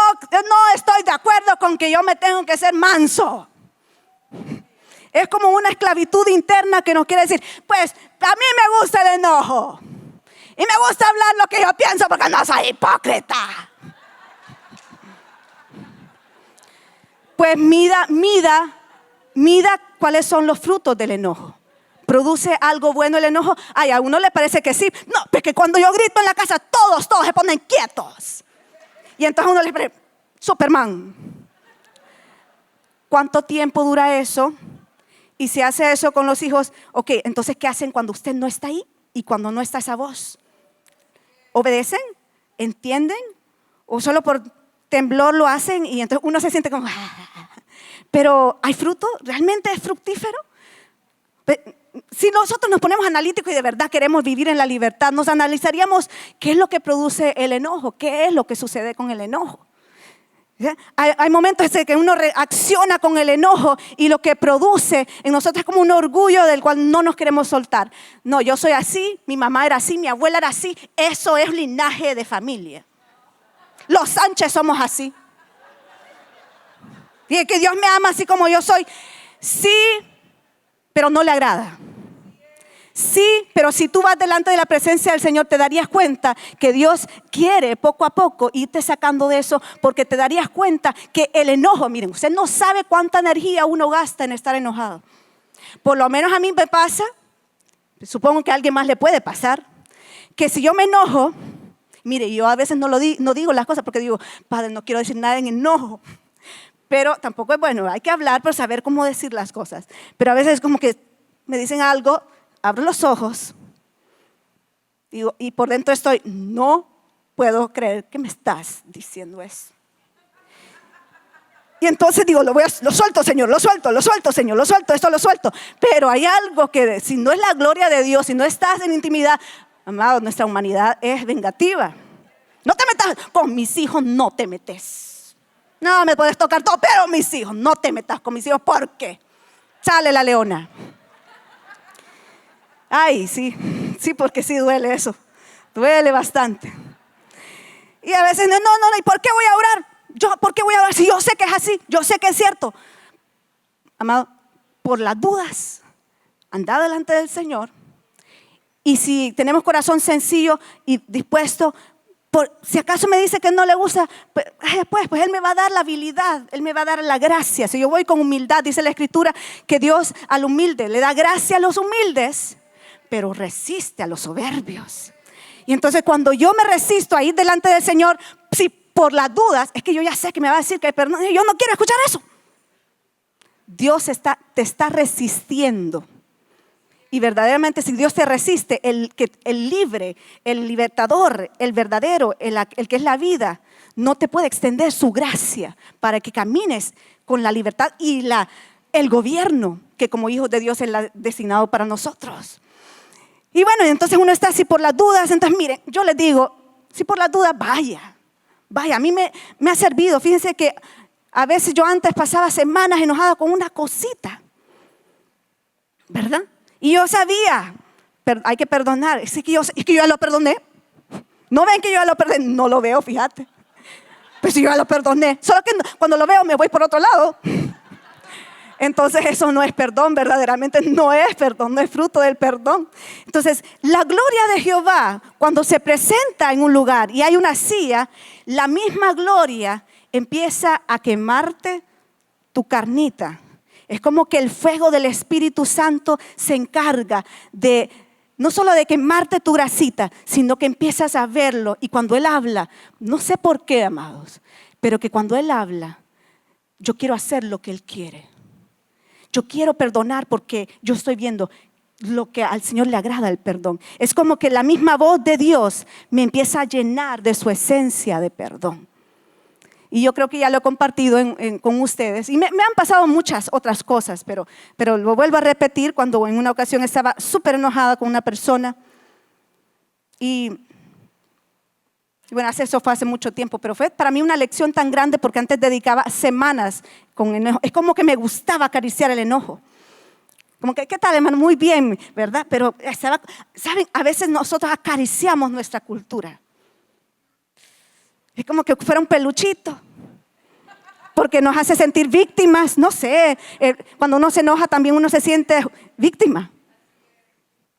estoy de acuerdo con que yo me tengo que ser manso. Es como una esclavitud interna que nos quiere decir, pues a mí me gusta el enojo. Y me gusta hablar lo que yo pienso porque no soy hipócrita. Pues mida cuáles son los frutos del enojo. ¿Produce algo bueno el enojo? Ay, a uno le parece que sí. No, porque cuando yo grito en la casa todos se ponen quietos. Y entonces uno le dice, Superman. ¿Cuánto tiempo dura eso? Y si hace eso con los hijos, ok, entonces ¿qué hacen cuando usted no está ahí? Y cuando no está esa voz. ¿Obedecen? ¿Entienden? ¿O solo por temblor lo hacen y entonces uno se siente como, pero ¿hay fruto? ¿Realmente es fructífero? Si nosotros nos ponemos analíticos y de verdad queremos vivir en la libertad, nos analizaríamos qué es lo que produce el enojo, qué es lo que sucede con el enojo. Hay momentos en que uno reacciona con el enojo y lo que produce en nosotros es como un orgullo del cual no nos queremos soltar. No, yo soy así, mi mamá era así, mi abuela era así, eso es linaje de familia. Los Sánchez somos así. Y que Dios me ama así como yo soy. Sí, pero no le agrada. Sí, pero si tú vas delante de la presencia del Señor, te darías cuenta que Dios quiere poco a poco irte sacando de eso, porque te darías cuenta que el enojo, miren, usted no sabe cuánta energía uno gasta en estar enojado. Por lo menos a mí me pasa, supongo que a alguien más le puede pasar, que si yo me enojo, mire, yo a veces no digo las cosas porque digo, Padre, no quiero decir nada en enojo. Pero tampoco es bueno, hay que hablar para saber cómo decir las cosas. Pero a veces es como que me dicen algo, abro los ojos y por dentro estoy, no puedo creer que me estás diciendo eso. Y entonces digo, lo suelto, Señor, lo suelto, Señor, esto lo suelto. Pero hay algo que si no es la gloria de Dios, si no estás en intimidad, amado, nuestra humanidad es vengativa. No te metas con mis hijos, no te metes. No, me puedes tocar todo, pero mis hijos, no te metas con mis hijos. ¿Por qué? Sale la leona. Ay, sí, porque sí duele eso. Duele bastante. Y a veces, no, ¿y por qué voy a orar? ¿Por qué voy a orar si yo sé que es así? Yo sé que es cierto. Amado, por las dudas, anda delante del Señor. Y si tenemos corazón sencillo y dispuesto, si acaso me dice que no le gusta, pues Él me va a dar la habilidad, Él me va a dar la gracia. Si yo voy con humildad, dice la Escritura, que Dios al humilde le da gracia a los humildes, pero resiste a los soberbios. Y entonces cuando yo me resisto a ir delante del Señor, si por las dudas, es que yo ya sé que me va a decir que perdón, yo no quiero escuchar eso. Dios te está resistiendo. Y verdaderamente si Dios te resiste, el libre, el libertador, el verdadero, el que es la vida, no te puede extender su gracia para que camines con la libertad y el gobierno que como hijos de Dios Él ha designado para nosotros. Y bueno, entonces uno está así por las dudas. Entonces miren, yo les digo, si por las dudas, vaya, a mí me ha servido. Fíjense que a veces yo antes pasaba semanas enojada con una cosita, ¿verdad? Y yo sabía, hay que perdonar. Es que yo ya lo perdoné. ¿No ven que yo ya lo perdoné? No lo veo, fíjate. Pues si yo ya lo perdoné. Solo que cuando lo veo me voy por otro lado. Entonces eso no es perdón, verdaderamente no es perdón, no es fruto del perdón. Entonces la gloria de Jehová, cuando se presenta en un lugar y hay una silla, la misma gloria empieza a quemarte tu carnita. Es como que el fuego del Espíritu Santo se encarga de no solo de quemarte tu grasita, sino que empiezas a verlo. Y cuando Él habla, no sé por qué, amados, pero que cuando Él habla, yo quiero hacer lo que Él quiere. Yo quiero perdonar porque yo estoy viendo lo que al Señor le agrada, el perdón. Es como que la misma voz de Dios me empieza a llenar de su esencia de perdón. Y yo creo que ya lo he compartido con ustedes. Y me han pasado muchas otras cosas, pero lo vuelvo a repetir cuando en una ocasión estaba súper enojada con una persona. Y bueno, eso fue hace mucho tiempo, pero fue para mí una lección tan grande porque antes dedicaba semanas con enojo. Es como que me gustaba acariciar el enojo. Como que, ¿qué tal, hermano? Muy bien, ¿verdad? Pero, ¿saben? A veces nosotros acariciamos nuestra cultura. Es como que fuera un peluchito. Porque nos hace sentir víctimas, no sé. Cuando uno se enoja también uno se siente víctima.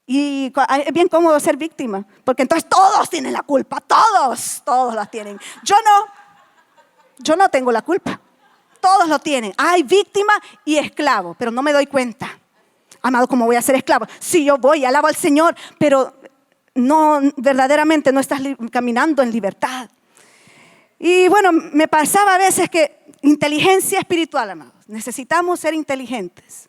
Y es bien cómodo ser víctima, porque entonces todos tienen la culpa, todos la tienen. Yo no tengo la culpa, todos lo tienen. Hay víctima y esclavo, pero no me doy cuenta. Amado, ¿cómo voy a ser esclavo? Si yo voy, alabo al Señor, pero no, verdaderamente no estás caminando en libertad. Y bueno, me pasaba a veces que inteligencia espiritual, amados, necesitamos ser inteligentes.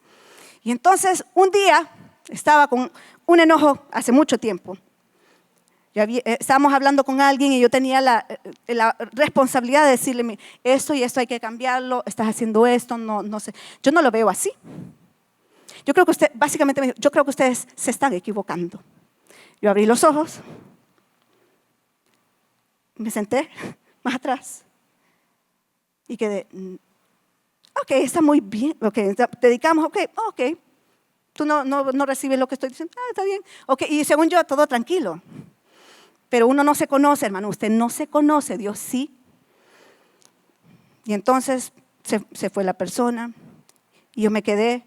Y entonces un día estaba con un enojo hace mucho tiempo. Estábamos hablando con alguien y yo tenía la responsabilidad de decirle, esto y esto hay que cambiarlo, estás haciendo esto, no sé. Yo no lo veo así. Yo creo que básicamente me dijo, yo creo que ustedes se están equivocando. Yo abrí los ojos, me senté más atrás y quedé, ok, está muy bien, ok, dedicamos, ok, tú no recibes lo que estoy diciendo, está bien, ok, y según yo todo tranquilo. Pero uno no se conoce, hermano, usted no se conoce, Dios sí. Y entonces se fue la persona y yo me quedé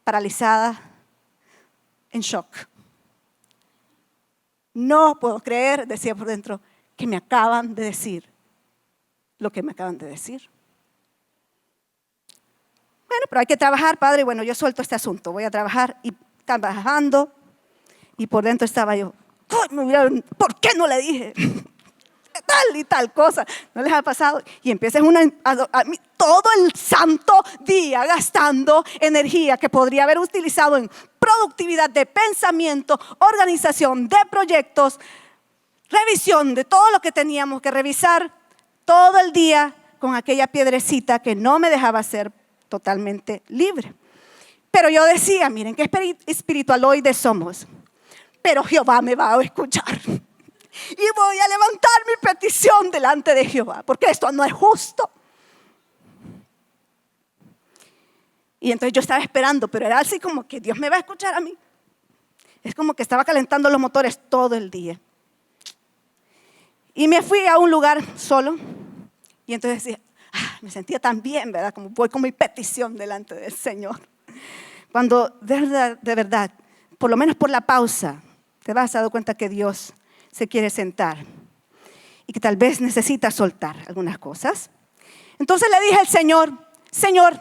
paralizada, en shock. No puedo creer, decía por dentro, que me acaban de decir lo que me acaban de decir. Bueno, pero hay que trabajar, padre. Bueno, yo suelto este asunto, voy a trabajar. Y trabajando, y por dentro estaba yo, ¿por qué no le dije? Tal y tal cosa, ¿no les ha pasado? Y empiezas todo el santo día gastando energía que podría haber utilizado en productividad de pensamiento, organización de proyectos, revisión de todo lo que teníamos que revisar, todo el día con aquella piedrecita que no me dejaba ser totalmente libre. Pero yo decía, miren qué espiritualoides somos, pero Jehová me va a escuchar. Y voy a levantar mi petición delante de Jehová, porque esto no es justo. Y entonces yo estaba esperando, pero era así como que Dios me va a escuchar a mí. Es como que estaba calentando los motores todo el día. Y me fui a un lugar solo. Y entonces decía, me sentía tan bien, ¿verdad? Como voy con mi petición delante del Señor. Cuando de verdad, por lo menos por la pausa, te vas a dar cuenta que Dios se quiere sentar y que tal vez necesita soltar algunas cosas. Entonces le dije al Señor, Señor,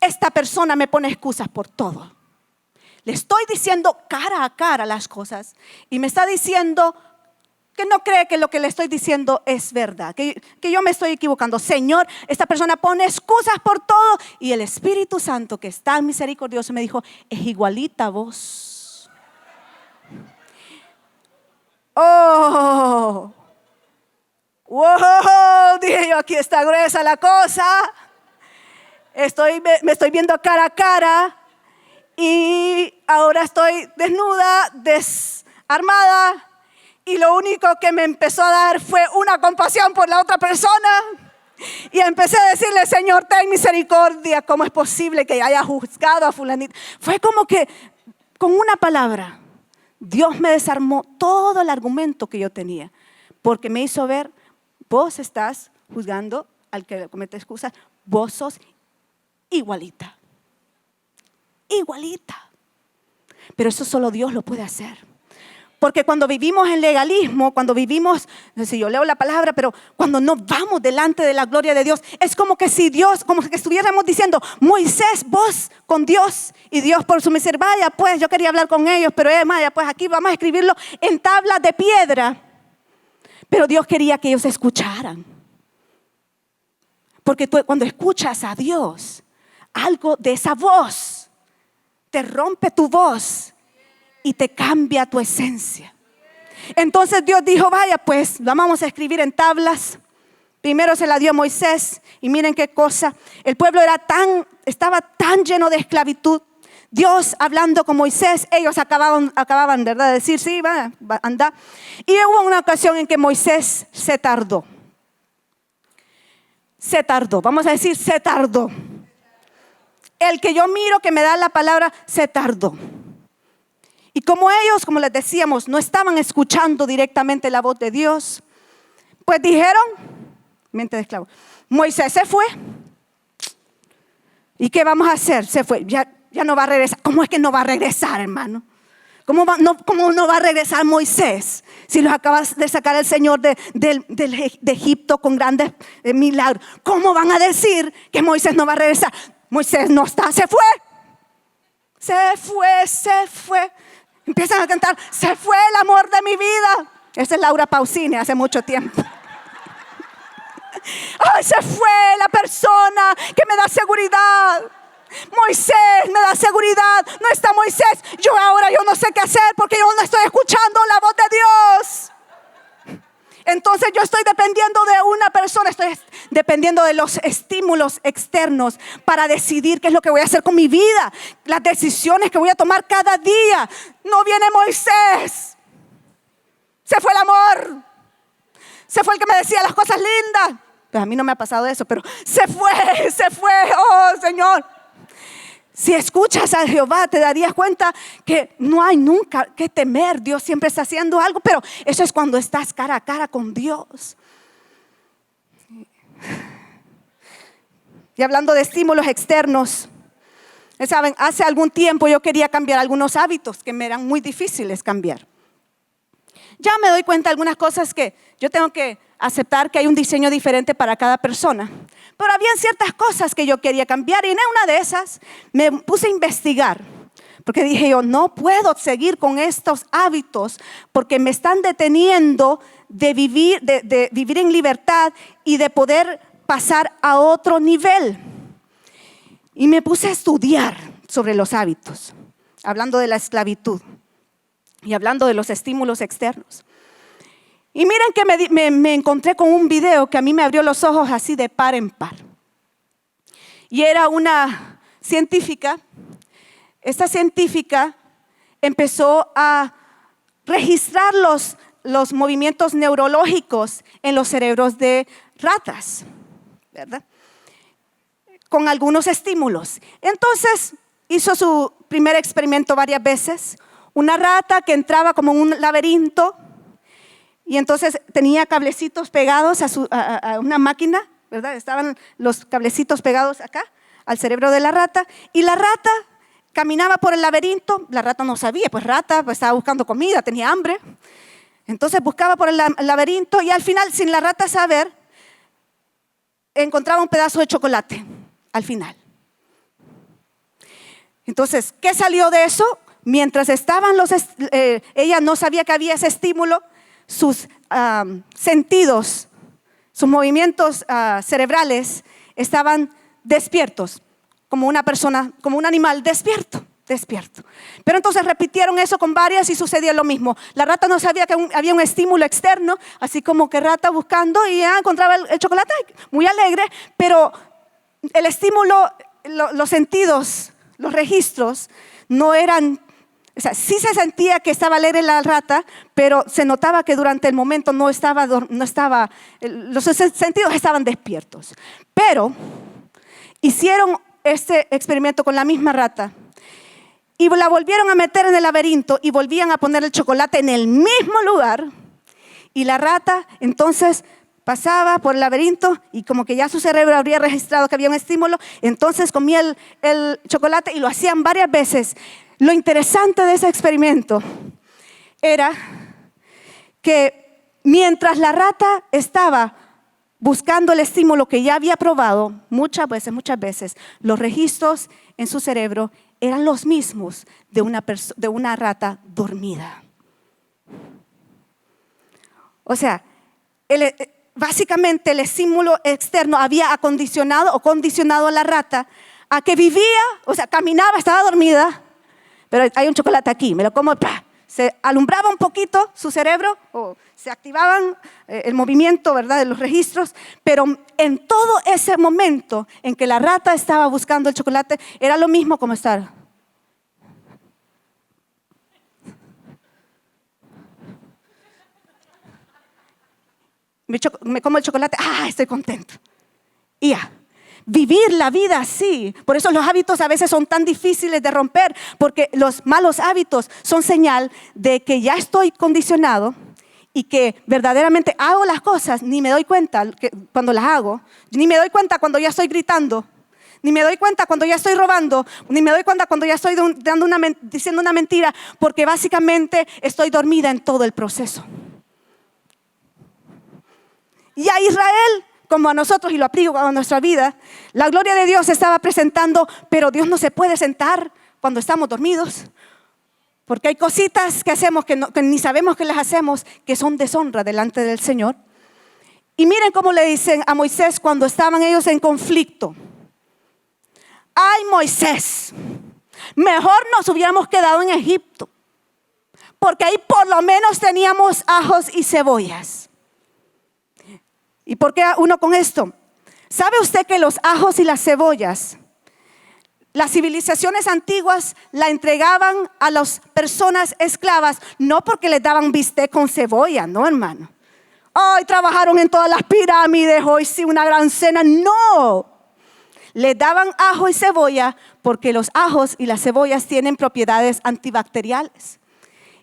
esta persona me pone excusas por todo. Le estoy diciendo cara a cara las cosas y me está diciendo que no cree que lo que le estoy diciendo es verdad, que yo me estoy equivocando. Señor, esta persona pone excusas por todo. Y el Espíritu Santo, que es tan misericordioso, me dijo, es igualita a vos. Oh, wow, dije yo, aquí está gruesa la cosa. Me estoy viendo cara a cara y ahora estoy desnuda, desarmada, y lo único que me empezó a dar fue una compasión por la otra persona. Y empecé a decirle, Señor, ten misericordia, ¿cómo es posible que haya juzgado a fulanito? Fue como que con una palabra Dios me desarmó todo el argumento que yo tenía, porque me hizo ver, vos estás juzgando al que comete excusas, vos sos igualita. Pero eso solo Dios lo puede hacer. Porque cuando vivimos en legalismo, cuando vivimos, no sé si yo leo la palabra, pero cuando no vamos delante de la gloria de Dios, es como que si Dios, como que estuviéramos diciendo, Moisés, vos con Dios, y Dios por su misericordia, vaya pues, yo quería hablar con ellos, pero vaya pues, aquí vamos a escribirlo en tablas de piedra. Pero Dios quería que ellos escucharan. Porque tú, cuando escuchas a Dios, algo de esa voz te rompe tu voz y te cambia tu esencia. Entonces Dios dijo, vaya pues, la vamos a escribir en tablas. Primero se la dio a Moisés y miren qué cosa. El pueblo estaba tan lleno de esclavitud. Dios hablando con Moisés, ellos acababan ¿verdad? De decir, sí, va, anda. Y hubo una ocasión en que Moisés se tardó. Vamos a decir, se tardó. El que yo miro que me da la palabra, se tardó. Y como ellos, como les decíamos, no estaban escuchando directamente la voz de Dios, pues dijeron, mente de esclavo, Moisés se fue. ¿Y qué vamos a hacer? Se fue, ya no va a regresar. ¿Cómo es que no va a regresar, hermano? ¿Cómo no va a regresar Moisés? Si los acabas de sacar el Señor de Egipto con grandes milagros. ¿Cómo van a decir que Moisés no va a regresar? Moisés no está, se fue. Empiezan a cantar, se fue el amor de mi vida. Esa es Laura Pausini, hace mucho tiempo. Ay, se fue la persona que me da seguridad. Moisés me da seguridad. No está Moisés. Yo no sé qué hacer porque yo no estoy escuchando la voz de Dios. Entonces yo estoy dependiendo de una persona, estoy dependiendo de los estímulos externos para decidir qué es lo que voy a hacer con mi vida, las decisiones que voy a tomar cada día. No viene Moisés, se fue el amor, se fue el que me decía las cosas lindas. Pues a mí no me ha pasado eso, pero se fue, oh Señor. Si escuchas a Jehová, te darías cuenta que no hay nunca que temer. Dios siempre está haciendo algo, pero eso es cuando estás cara a cara con Dios. Y hablando de estímulos externos, ¿saben? Hace algún tiempo yo quería cambiar algunos hábitos que me eran muy difíciles cambiar. Ya me doy cuenta de algunas cosas que yo tengo que aceptar que hay un diseño diferente para cada persona. Pero había ciertas cosas que yo quería cambiar y en una de esas me puse a investigar. Porque dije yo, no puedo seguir con estos hábitos porque me están deteniendo de vivir en libertad y de poder pasar a otro nivel. Y me puse a estudiar sobre los hábitos, hablando de la esclavitud y hablando de los estímulos externos. Y miren que me encontré con un video que a mí me abrió los ojos así de par en par. Y era una científica. Esta científica empezó a registrar los movimientos neurológicos en los cerebros de ratas, ¿verdad? Con algunos estímulos. Entonces hizo su primer experimento varias veces. Una rata que entraba como en un laberinto. Y entonces tenía cablecitos pegados a una máquina, ¿verdad? Estaban los cablecitos pegados acá, al cerebro de la rata. Y la rata caminaba por el laberinto. La rata no sabía, pues estaba buscando comida, tenía hambre. Entonces buscaba por el laberinto y al final, sin la rata saber, encontraba un pedazo de chocolate, al final. Entonces, ¿qué salió de eso? Mientras estaban ella no sabía que había ese estímulo, sus sentidos, sus movimientos cerebrales estaban despiertos, como una persona, como un animal despierto. Pero entonces repitieron eso con varias y sucedía lo mismo. La rata no sabía que había un estímulo externo, así como que rata buscando y encontraba el chocolate, muy alegre, pero el estímulo, los sentidos, los registros no eran. O sea, sí se sentía que estaba alegre la rata, pero se notaba que durante el momento los sentidos estaban despiertos. Pero hicieron este experimento con la misma rata y la volvieron a meter en el laberinto y volvían a poner el chocolate en el mismo lugar. Y la rata entonces pasaba por el laberinto y como que ya su cerebro habría registrado que había un estímulo, entonces comía el chocolate y lo hacían varias veces. Lo interesante de ese experimento era que mientras la rata estaba buscando el estímulo que ya había probado muchas veces, los registros en su cerebro eran los mismos de una rata dormida. O sea, básicamente el estímulo externo había condicionado a la rata a que vivía, o sea, caminaba, estaba dormida. Pero hay un chocolate aquí, me lo como, se alumbraba un poquito su cerebro, o se activaban el movimiento, ¿verdad?, de los registros, pero en todo ese momento en que la rata estaba buscando el chocolate, era lo mismo como estar. Me como el chocolate, estoy contento. Y ya. Vivir la vida así. Por eso los hábitos a veces son tan difíciles de romper, porque los malos hábitos son señal de que ya estoy condicionado y que verdaderamente hago las cosas, ni me doy cuenta cuando las hago, ni me doy cuenta cuando ya estoy gritando, ni me doy cuenta cuando ya estoy robando, ni me doy cuenta cuando ya estoy diciendo una mentira, porque básicamente estoy dormida en todo el proceso. Y a Israel, como a nosotros, y lo aplico a nuestra vida, la gloria de Dios se estaba presentando, pero Dios no se puede sentar cuando estamos dormidos, porque hay cositas que hacemos que ni sabemos que las hacemos, que son deshonra delante del Señor. Y miren cómo le dicen a Moisés cuando estaban ellos en conflicto: ay, Moisés, mejor nos hubiéramos quedado en Egipto, porque ahí por lo menos teníamos ajos y cebollas. ¿Y por qué uno con esto? ¿Sabe usted que los ajos y las cebollas, las civilizaciones antiguas la entregaban a las personas esclavas no porque les daban bistec con cebolla, no, hermano? Hoy trabajaron en todas las pirámides, hoy sí una gran cena. No, les daban ajo y cebolla porque los ajos y las cebollas tienen propiedades antibacteriales.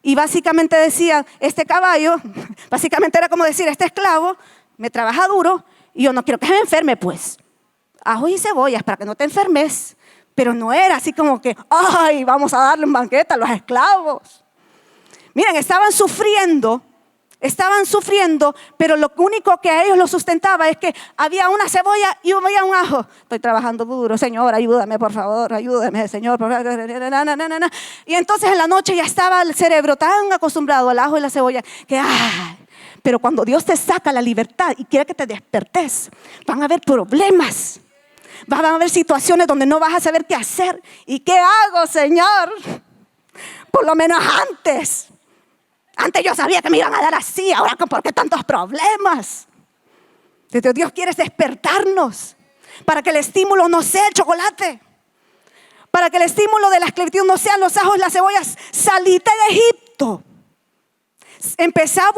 Y básicamente decían, este caballo, básicamente era como decir, este esclavo me trabaja duro y yo no quiero que se me enferme, pues. Ajo y cebollas para que no te enfermes. Pero no era así como que, ay, vamos a darle un banquete a los esclavos. Miren, estaban sufriendo, pero lo único que a ellos los sustentaba es que había una cebolla y había un ajo. Estoy trabajando duro, Señor, ayúdame, por favor, ayúdame, Señor. Y entonces en la noche ya estaba el cerebro tan acostumbrado al ajo y la cebolla que, pero cuando Dios te saca la libertad y quiere que te despertes, van a haber problemas. Van a haber situaciones donde no vas a saber qué hacer. ¿Y qué hago, Señor? Por lo menos antes yo sabía que me iban a dar así. Ahora, ¿por qué tantos problemas? Dios quiere despertarnos para que el estímulo no sea el chocolate, para que el estímulo de la esclavitud no sean los ajos y las cebollas. Salite de Egipto. Empecé a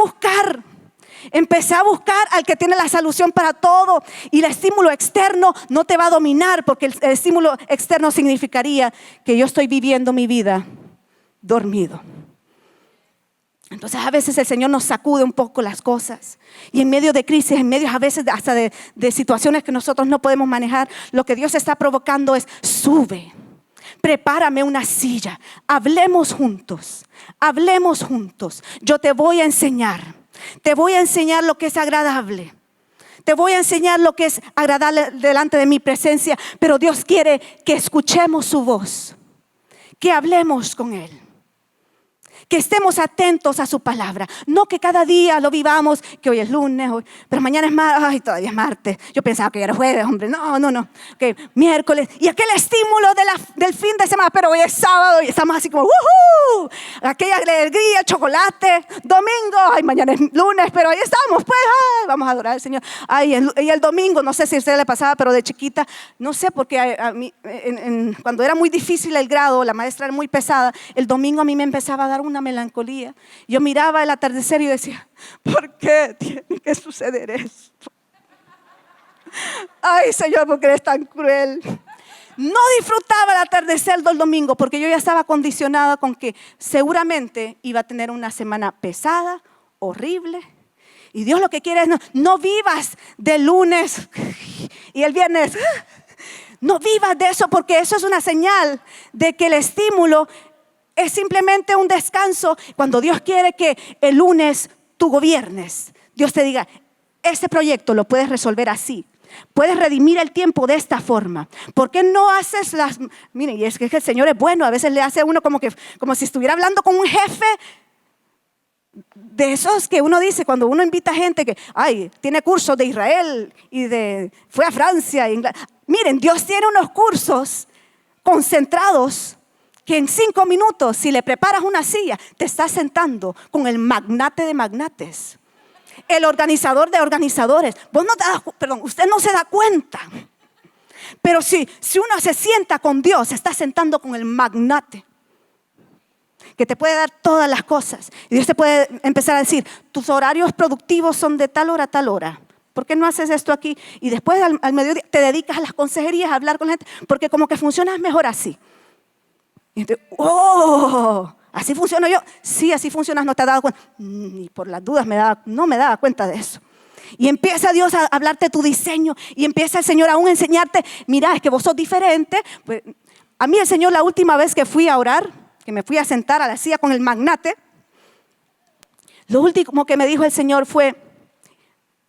buscar al que tiene la solución para todo. Y el estímulo externo no te va a dominar, porque el estímulo externo significaría que yo estoy viviendo mi vida dormido. Entonces a veces el Señor nos sacude un poco las cosas. Y en medio de crisis, en medio a veces hasta de situaciones que nosotros no podemos manejar, lo que Dios está provocando es: sube, prepárame una silla, hablemos juntos. Yo te voy a enseñar. Te voy a enseñar lo que es agradable. Te voy a enseñar lo que es agradable delante de mi presencia. Pero Dios quiere que escuchemos su voz, que hablemos con Él, que estemos atentos a su palabra. No que cada día lo vivamos, que hoy es lunes, pero mañana es martes. Ay, todavía es martes. Yo pensaba que era jueves, hombre. No. Que miércoles. Y aquel estímulo del fin de semana, pero hoy es sábado y estamos así como ¡woohoo! Aquella alegría, chocolate. Domingo, ay, mañana es lunes, pero ahí estamos, pues. Ay, vamos a adorar al Señor. Ay, y el domingo, no sé si a usted le pasaba, pero de chiquita, no sé, porque a mí, cuando era muy difícil el grado, la maestra era muy pesada, el domingo a mí me empezaba a dar una melancolía. Yo miraba el atardecer y decía: ¿por qué tiene que suceder esto? Ay, Señor, ¿por qué eres tan cruel? No disfrutaba el atardecer del domingo porque yo ya estaba condicionada con que seguramente iba a tener una semana pesada, horrible. Y Dios lo que quiere es no vivas de lunes y el viernes. No vivas de eso, porque eso es una señal de que el estímulo es simplemente un descanso. Cuando Dios quiere que el lunes tú gobiernes, Dios te diga: ese proyecto lo puedes resolver así. Puedes redimir el tiempo de esta forma. ¿Por qué no haces las...? Miren, y es que el Señor es bueno. A veces le hace a uno como si estuviera hablando con un jefe. De esos que uno dice cuando uno invita gente que tiene cursos de Israel y fue a Francia. Miren, Dios tiene unos cursos concentrados que en 5 minutos, si le preparas una silla, te estás sentando con el magnate de magnates, el organizador de organizadores. Usted no se da cuenta, pero si uno se sienta con Dios, se está sentando con el magnate que te puede dar todas las cosas. Y Dios te puede empezar a decir: tus horarios productivos son de tal hora a tal hora. ¿Por qué no haces esto aquí? Y después al mediodía te dedicas a las consejerías, a hablar con la gente, porque como que funcionas mejor así. Y entonces, ¿así funciono yo? Sí, así funcionas, no te has dado cuenta. Ni por las dudas no me daba cuenta de eso. Y empieza Dios a hablarte tu diseño, y empieza el Señor aún a enseñarte: mira, es que vos sos diferente. Pues, a mí el Señor, la última vez que fui a orar, que me fui a sentar a la silla con el magnate, lo último que me dijo el Señor fue,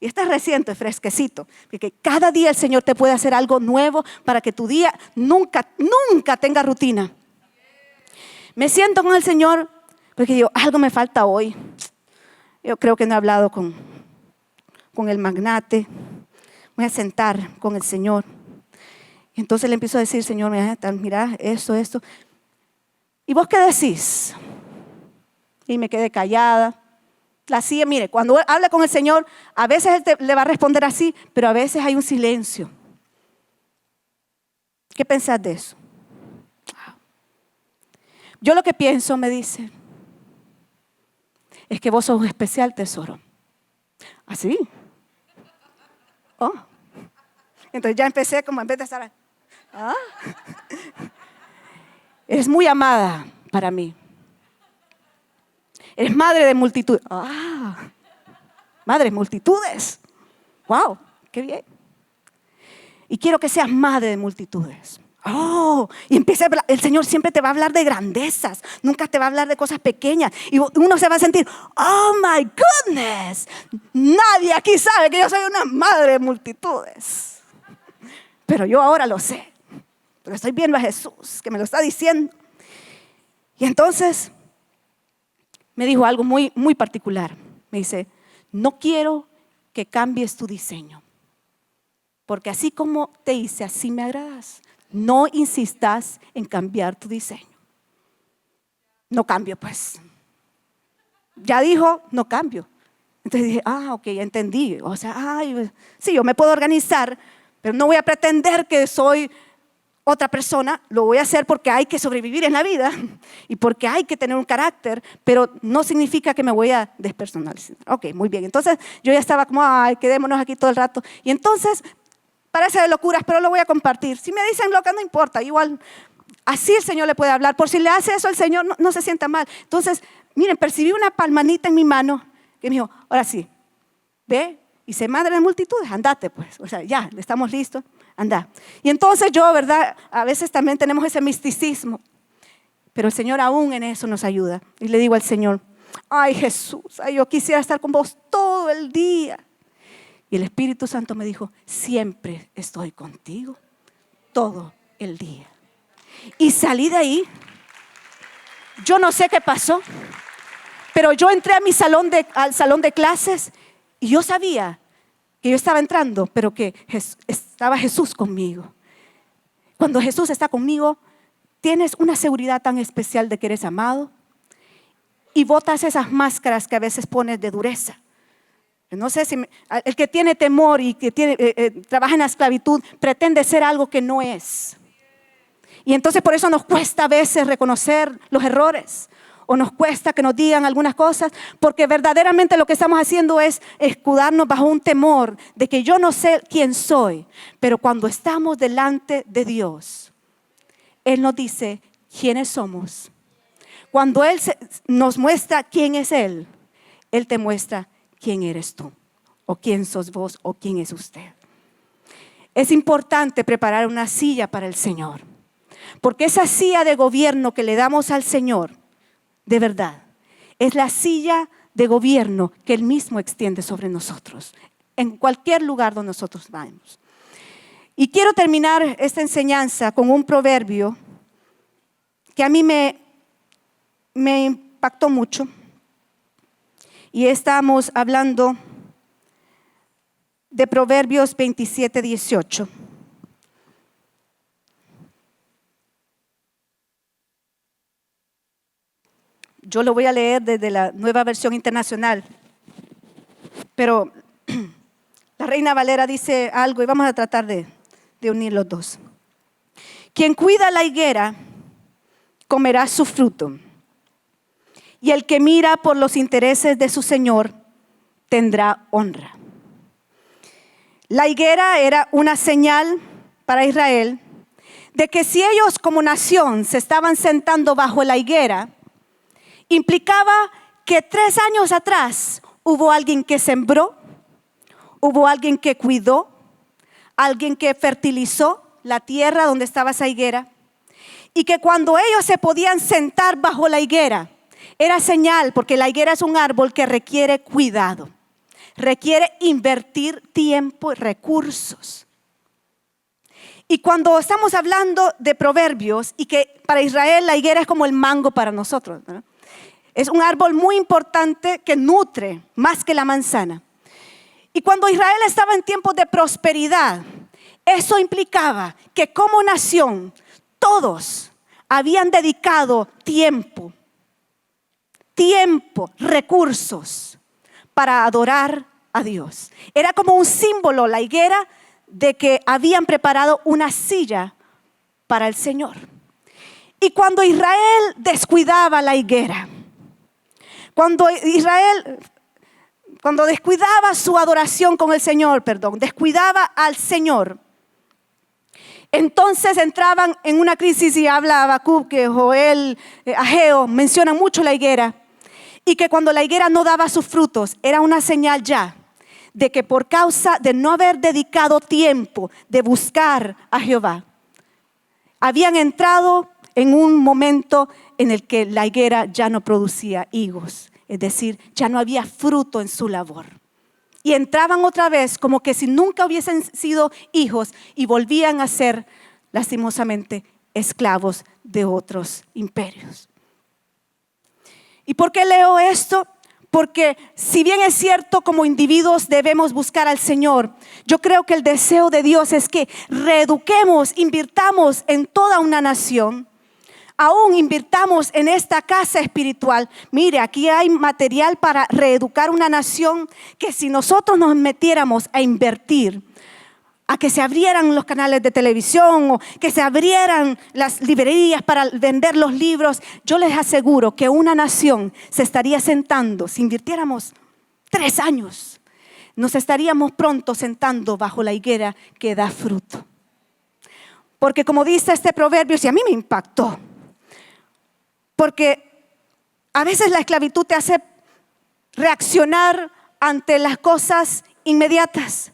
y este es reciente, fresquecito, que cada día el Señor te puede hacer algo nuevo para que tu día nunca tenga rutina. Me siento con el Señor porque digo: algo me falta hoy. Yo creo que no he hablado con el magnate. Voy a sentar con el Señor. Y entonces le empiezo a decir: Señor, mira esto. ¿Y vos qué decís? Y me quedé callada. La silla, mire, cuando habla con el Señor, a veces Él le va a responder así, pero a veces hay un silencio. ¿Qué pensás de eso? Yo lo que pienso, me dice, es que vos sos un especial tesoro. ¿Así? Oh. Entonces ya empecé como en vez de estar... ¿Ah? Eres muy amada para mí. Eres madre de multitudes. Ah, madre de multitudes. Wow, qué bien. Y quiero que seas madre de multitudes. Oh, y empieza a hablar. El Señor siempre te va a hablar de grandezas. Nunca te va a hablar de cosas pequeñas. Y uno se va a sentir, oh my goodness. Nadie aquí sabe que yo soy una madre de multitudes. Pero yo ahora lo sé. Porque estoy viendo a Jesús que me lo está diciendo. Y entonces me dijo algo muy, muy particular. Me dice, no quiero que cambies tu diseño. Porque así como te hice, así me agradas. No insistas en cambiar tu diseño. No cambio, pues. Ya dijo, no cambio. Entonces dije, ok, ya entendí. O sea, sí, yo me puedo organizar, pero no voy a pretender que soy otra persona. Lo voy a hacer porque hay que sobrevivir en la vida y porque hay que tener un carácter, pero no significa que me voy a despersonalizar. Ok, muy bien. Entonces yo ya estaba como, quedémonos aquí todo el rato. Y entonces, parece de locuras, pero lo voy a compartir. Si me dicen loca, no importa, igual así el Señor le puede hablar. Por si le hace eso al Señor, no se sienta mal. Entonces, miren, percibí una palmanita en mi mano que me dijo, ahora sí, ve y sé madre de multitudes, andate pues. O sea, ya, estamos listos, anda. Y entonces yo, ¿verdad? A veces también tenemos ese misticismo, pero el Señor aún en eso nos ayuda. Y le digo al Señor, ay Jesús, yo quisiera estar con vos todo el día. Y el Espíritu Santo me dijo, siempre estoy contigo, todo el día. Y salí de ahí, yo no sé qué pasó, pero yo entré a al salón de clases y yo sabía que yo estaba entrando, pero que estaba Jesús conmigo. Cuando Jesús está conmigo, tienes una seguridad tan especial de que eres amado y botas esas máscaras que a veces pones de dureza. No sé si el que tiene temor y que trabaja en la esclavitud pretende ser algo que no es. Y entonces por eso nos cuesta a veces reconocer los errores o nos cuesta que nos digan algunas cosas, porque verdaderamente lo que estamos haciendo es escudarnos bajo un temor de que yo no sé quién soy, pero cuando estamos delante de Dios, Él nos dice quiénes somos. Cuando Él nos muestra quién es Él, Él te muestra quién eres tú, o quién sos vos, o quién es usted. Es importante preparar una silla para el Señor, porque esa silla de gobierno que le damos al Señor, de verdad, es la silla de gobierno que Él mismo extiende sobre nosotros, en cualquier lugar donde nosotros vayamos. Y quiero terminar esta enseñanza con un proverbio que a mí me impactó mucho. Y estamos hablando de Proverbios 27:18. Yo lo voy a leer desde la Nueva Versión Internacional. Pero la Reina Valera dice algo y vamos a tratar de unir los dos. Quien cuida la higuera comerá su fruto. Y el que mira por los intereses de su Señor tendrá honra. La higuera era una señal para Israel de que si ellos como nación se estaban sentando bajo la higuera, implicaba que 3 años atrás hubo alguien que sembró, hubo alguien que cuidó, alguien que fertilizó la tierra donde estaba esa higuera, y que cuando ellos se podían sentar bajo la higuera, era señal, porque la higuera es un árbol que requiere cuidado, requiere invertir tiempo y recursos. Y cuando estamos hablando de proverbios, y que para Israel la higuera es como el mango para nosotros, ¿no? Es un árbol muy importante que nutre más que la manzana. Y cuando Israel estaba en tiempos de prosperidad, eso implicaba que como nación todos habían dedicado tiempo, recursos para adorar a Dios. Era como un símbolo, la higuera, de que habían preparado una silla para el Señor. Y cuando Israel descuidaba la higuera, cuando descuidaba su adoración con el Señor, descuidaba al Señor, entonces entraban en una crisis. Y habla Habacuc, que Joel, Ageo mencionan mucho la higuera, y que cuando la higuera no daba sus frutos era una señal ya de que por causa de no haber dedicado tiempo de buscar a Jehová, habían entrado en un momento en el que la higuera ya no producía higos, es decir, ya no había fruto en su labor. Y entraban otra vez como que si nunca hubiesen sido hijos, y volvían a ser lastimosamente esclavos de otros imperios. ¿Y por qué leo esto? Porque si bien es cierto, como individuos debemos buscar al Señor, yo creo que el deseo de Dios es que reeduquemos, invirtamos en toda una nación. Aún invirtamos en esta casa espiritual. Mire, aquí hay material para reeducar una nación, que si nosotros nos metiéramos a invertir, a que se abrieran los canales de televisión o que se abrieran las librerías para vender los libros, yo les aseguro que una nación se estaría sentando. Si invirtiéramos 3 años, nos estaríamos pronto sentando bajo la higuera que da fruto. Porque como dice este proverbio, y a mí me impactó, porque a veces la esclavitud te hace reaccionar ante las cosas inmediatas.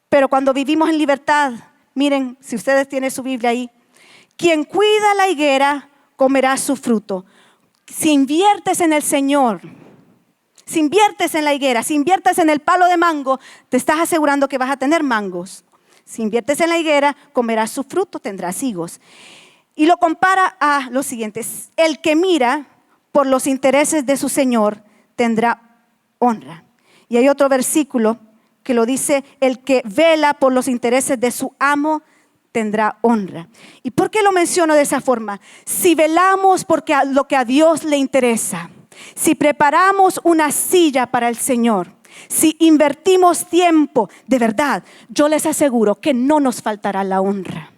Pero cuando vivimos en libertad, miren, si ustedes tienen su Biblia ahí, quien cuida la higuera comerá su fruto. Si inviertes en el Señor, si inviertes en la higuera, si inviertes en el palo de mango, te estás asegurando que vas a tener mangos. Si inviertes en la higuera, comerás su fruto, tendrás higos. Y lo compara a lo siguiente: el que mira por los intereses de su Señor tendrá honra. Y hay otro versículo que lo dice: el que vela por los intereses de su amo tendrá honra. ¿Y por qué lo menciono de esa forma? Si velamos porque lo que a Dios le interesa, si preparamos una silla para el Señor, si invertimos tiempo, de verdad, yo les aseguro que no nos faltará la honra.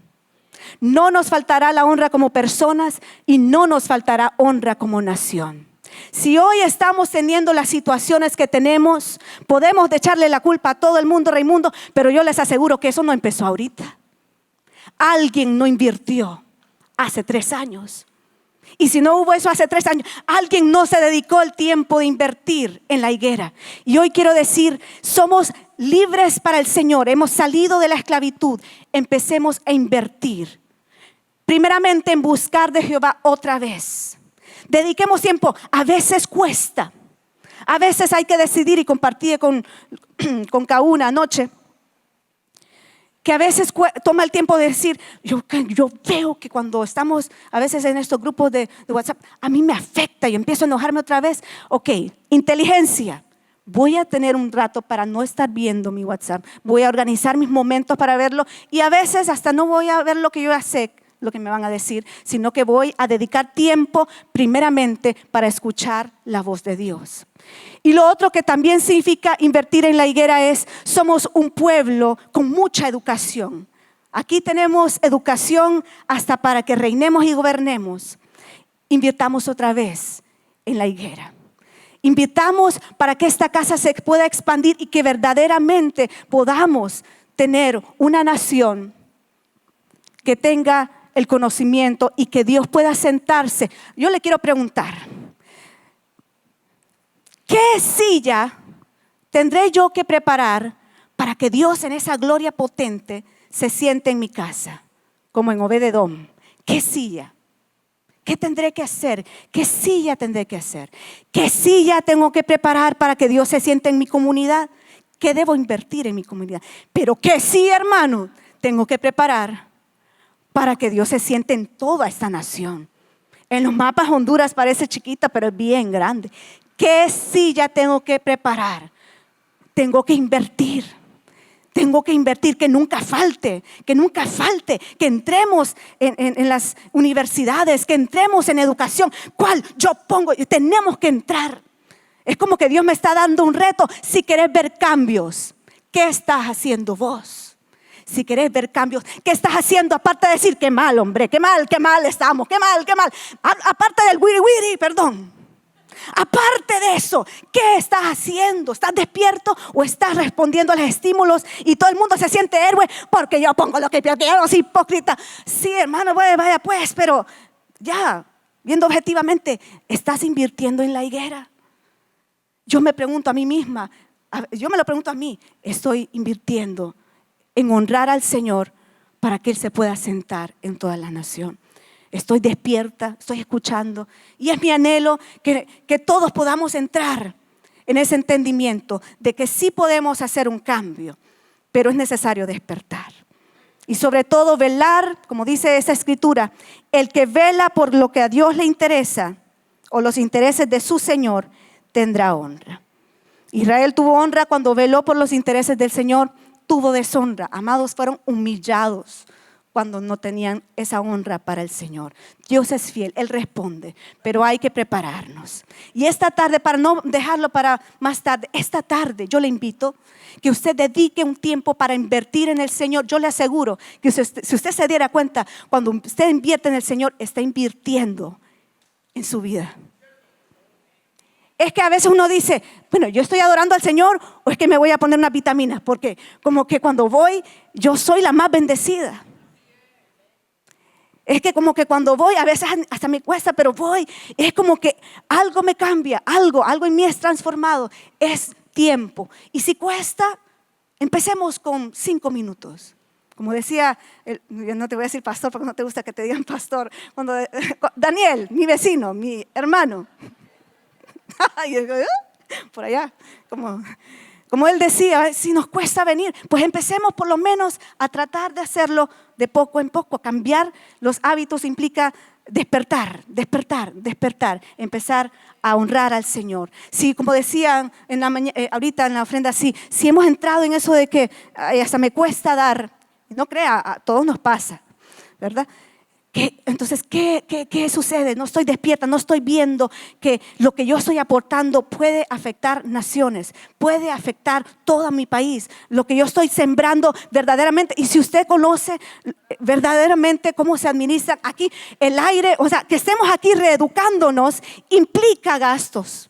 No nos faltará la honra como personas y no nos faltará honra como nación. Si hoy estamos teniendo las situaciones que tenemos, podemos echarle la culpa a todo el mundo, Raimundo, pero yo les aseguro que eso no empezó ahorita. Alguien no invirtió hace 3 años. Y si no hubo eso hace 3 años, alguien no se dedicó el tiempo de invertir en la higuera. Y hoy quiero decir, somos libres para el Señor, hemos salido de la esclavitud. Empecemos a invertir, primeramente en buscar de Jehová otra vez. Dediquemos tiempo. A veces cuesta, a veces hay que decidir, y compartí con Kauna anoche, que a veces toma el tiempo de decir, yo veo que cuando estamos a veces en estos grupos de WhatsApp, a mí me afecta y empiezo a enojarme otra vez. Ok, inteligencia. Voy a tener un rato para no estar viendo mi WhatsApp. Voy a organizar mis momentos para verlo, y a veces hasta no voy a ver lo que yo ya sé, lo que me van a decir, sino que voy a dedicar tiempo primeramente para escuchar la voz de Dios. Y lo otro que también significa invertir en la higuera es: somos un pueblo con mucha educación. Aquí tenemos educación hasta para que reinemos y gobernemos. Invirtamos otra vez en la higuera. Invitamos para que esta casa se pueda expandir y que verdaderamente podamos tener una nación que tenga el conocimiento y que Dios pueda sentarse. Yo le quiero preguntar, ¿qué silla tendré yo que preparar para que Dios en esa gloria potente se siente en mi casa? Como en Obed-Edom. ¿Qué silla? ¿Qué tendré que hacer? ¿Qué silla tendré que hacer? ¿Qué silla tengo que preparar para que Dios se siente en mi comunidad? ¿Qué debo invertir en mi comunidad? Pero ¿qué silla, hermano, tengo que preparar para que Dios se siente en toda esta nación? En los mapas Honduras parece chiquita, pero es bien grande. ¿Qué silla tengo que preparar? Tengo que invertir. Tengo que invertir, que nunca falte, que entremos en las universidades, que entremos en educación. ¿Cuál? Yo pongo, tenemos que entrar Es como que Dios me está dando un reto. Si querés ver cambios, ¿qué estás haciendo vos? Si querés ver cambios, ¿qué estás haciendo? Aparte de decir, qué mal, hombre, qué mal estamos, qué mal. Aparte del wiri wiri, perdón. Aparte de eso, ¿qué estás haciendo? ¿Estás despierto o estás respondiendo a los estímulos y todo el mundo se siente héroe porque yo pongo lo que yo quiero, soy hipócrita? Sí, hermano, vaya pues, pero ya, viendo objetivamente, ¿estás invirtiendo en la higuera? Yo me pregunto a mí misma, yo me lo pregunto a mí, ¿estoy invirtiendo en honrar al Señor para que Él se pueda sentar en toda la nación? Estoy despierta, estoy escuchando. Y es mi anhelo que todos podamos entrar en ese entendimiento de que sí podemos hacer un cambio, pero es necesario despertar. Y sobre todo velar, como dice esa escritura, el que vela por lo que a Dios le interesa o los intereses de su Señor tendrá honra. Israel tuvo honra cuando veló por los intereses del Señor, tuvo deshonra. Amados, fueron humillados cuando no tenían esa honra para el Señor. Dios es fiel, Él responde, pero hay que prepararnos. Y esta tarde, para no dejarlo para más tarde, esta tarde yo le invito que usted dedique un tiempo para invertir en el Señor. Yo le aseguro que si usted se diera cuenta, cuando usted invierte en el Señor, está invirtiendo en su vida. Es que a veces uno dice, bueno, yo estoy adorando al Señor o es que me voy a poner unas vitaminas, porque como que cuando voy, yo soy la más bendecida. Es que como que cuando voy, a veces hasta me cuesta, pero voy. Es como que algo me cambia, algo en mí es transformado. Es tiempo. Y si cuesta, empecemos con 5 minutos. Como decía, yo no te voy a decir pastor porque no te gusta que te digan pastor. Daniel, mi vecino, mi hermano. Por allá, como él decía, si nos cuesta venir, pues empecemos por lo menos a tratar de hacerlo de poco en poco. Cambiar los hábitos implica despertar, empezar a honrar al Señor. Si, como decían ahorita en la ofrenda, si hemos entrado en eso de que hasta me cuesta dar, no crea, a todos nos pasa, ¿verdad? Entonces, ¿qué sucede? No estoy despierta, no estoy viendo que lo que yo estoy aportando puede afectar naciones, puede afectar todo mi país. Lo que yo estoy sembrando verdaderamente, y si usted conoce verdaderamente cómo se administra aquí el aire, o sea, que estemos aquí reeducándonos, implica gastos.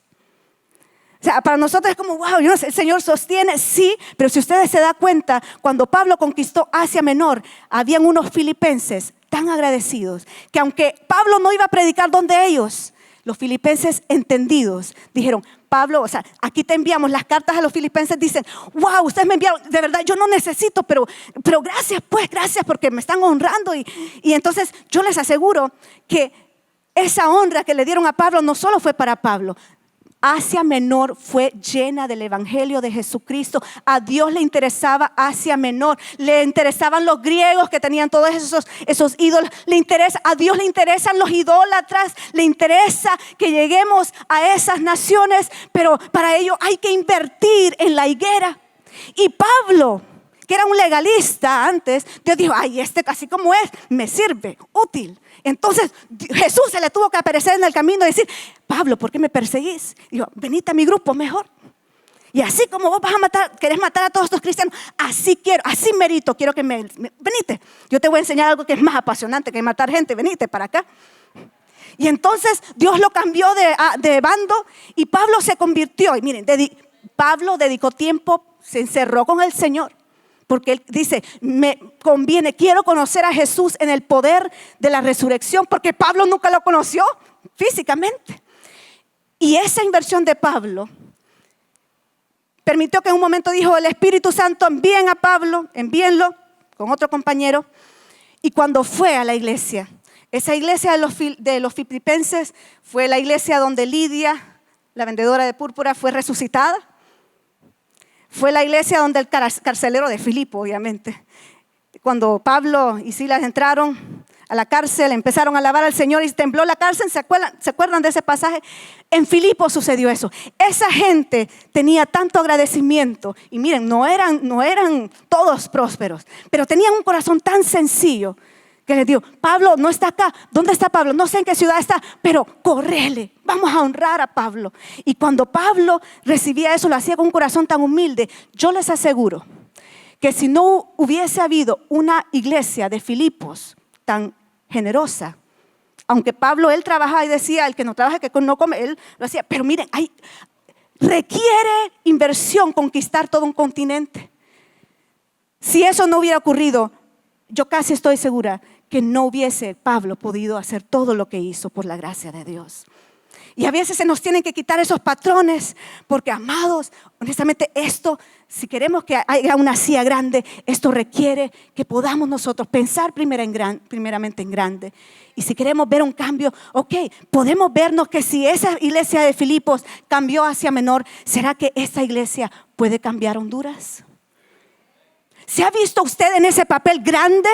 O sea, para nosotros es como, wow, el Señor sostiene, sí, pero si ustedes se dan cuenta, cuando Pablo conquistó Asia Menor, habían unos filipenses tan agradecidos, que aunque Pablo no iba a predicar donde ellos, los filipenses entendidos dijeron, Pablo, o sea, aquí te enviamos las cartas a los filipenses, dicen, wow, ustedes me enviaron, de verdad yo no necesito, pero gracias pues, gracias porque me están honrando y entonces yo les aseguro que esa honra que le dieron a Pablo no solo fue para Pablo. Asia Menor fue llena del evangelio de Jesucristo. A Dios le interesaba Asia Menor. Le interesaban los griegos que tenían todos esos ídolos. A Dios le interesan los idólatras. Le interesa que lleguemos a esas naciones. Pero para ello hay que invertir en la higuera. Y Pablo, que era un legalista antes, Dios dijo, ay, así como es, me sirve, útil. Entonces Jesús se le tuvo que aparecer en el camino y decir, Pablo, ¿por qué me perseguís? Y yo, venite a mi grupo mejor. Y así como vos querés matar a todos estos cristianos, así merito, quiero que venite. Yo te voy a enseñar algo que es más apasionante que matar gente, venite para acá. Y entonces Dios lo cambió de bando y Pablo se convirtió. Y miren, Pablo dedicó tiempo, se encerró con el Señor. Porque él dice, me conviene, quiero conocer a Jesús en el poder de la resurrección, porque Pablo nunca lo conoció físicamente. Y esa inversión de Pablo permitió que en un momento dijo el Espíritu Santo, envíen a Pablo, envíenlo con otro compañero. Y cuando fue a la iglesia, esa iglesia de los filipenses fue la iglesia donde Lidia, la vendedora de púrpura, fue resucitada. Fue la iglesia donde el carcelero de Filipo, obviamente. Cuando Pablo y Silas entraron a la cárcel, empezaron a alabar al Señor y tembló la cárcel. ¿Se acuerdan de ese pasaje? En Filipo sucedió eso. Esa gente tenía tanto agradecimiento. Y miren, no eran todos prósperos, pero tenían un corazón tan sencillo que les digo, Pablo no está acá. ¿Dónde está Pablo? No sé en qué ciudad está, pero correle, vamos a honrar a Pablo. Y cuando Pablo recibía eso, lo hacía con un corazón tan humilde. Yo les aseguro que si no hubiese habido una iglesia de Filipos tan generosa, aunque Pablo, él trabajaba y decía, el que no trabaja, que no come, él lo hacía. Pero miren, requiere inversión conquistar todo un continente. Si eso no hubiera ocurrido, yo casi estoy segura que no hubiese Pablo podido hacer todo lo que hizo por la gracia de Dios. Y a veces se nos tienen que quitar esos patrones, porque amados, honestamente esto, si queremos que haya una silla grande, esto requiere que podamos nosotros pensar primeramente en grande. Y si queremos ver un cambio, podemos vernos que si esa iglesia de Filipos cambió hacia menor, ¿será que esta iglesia puede cambiar Honduras? ¿Se ha visto usted en ese papel grande?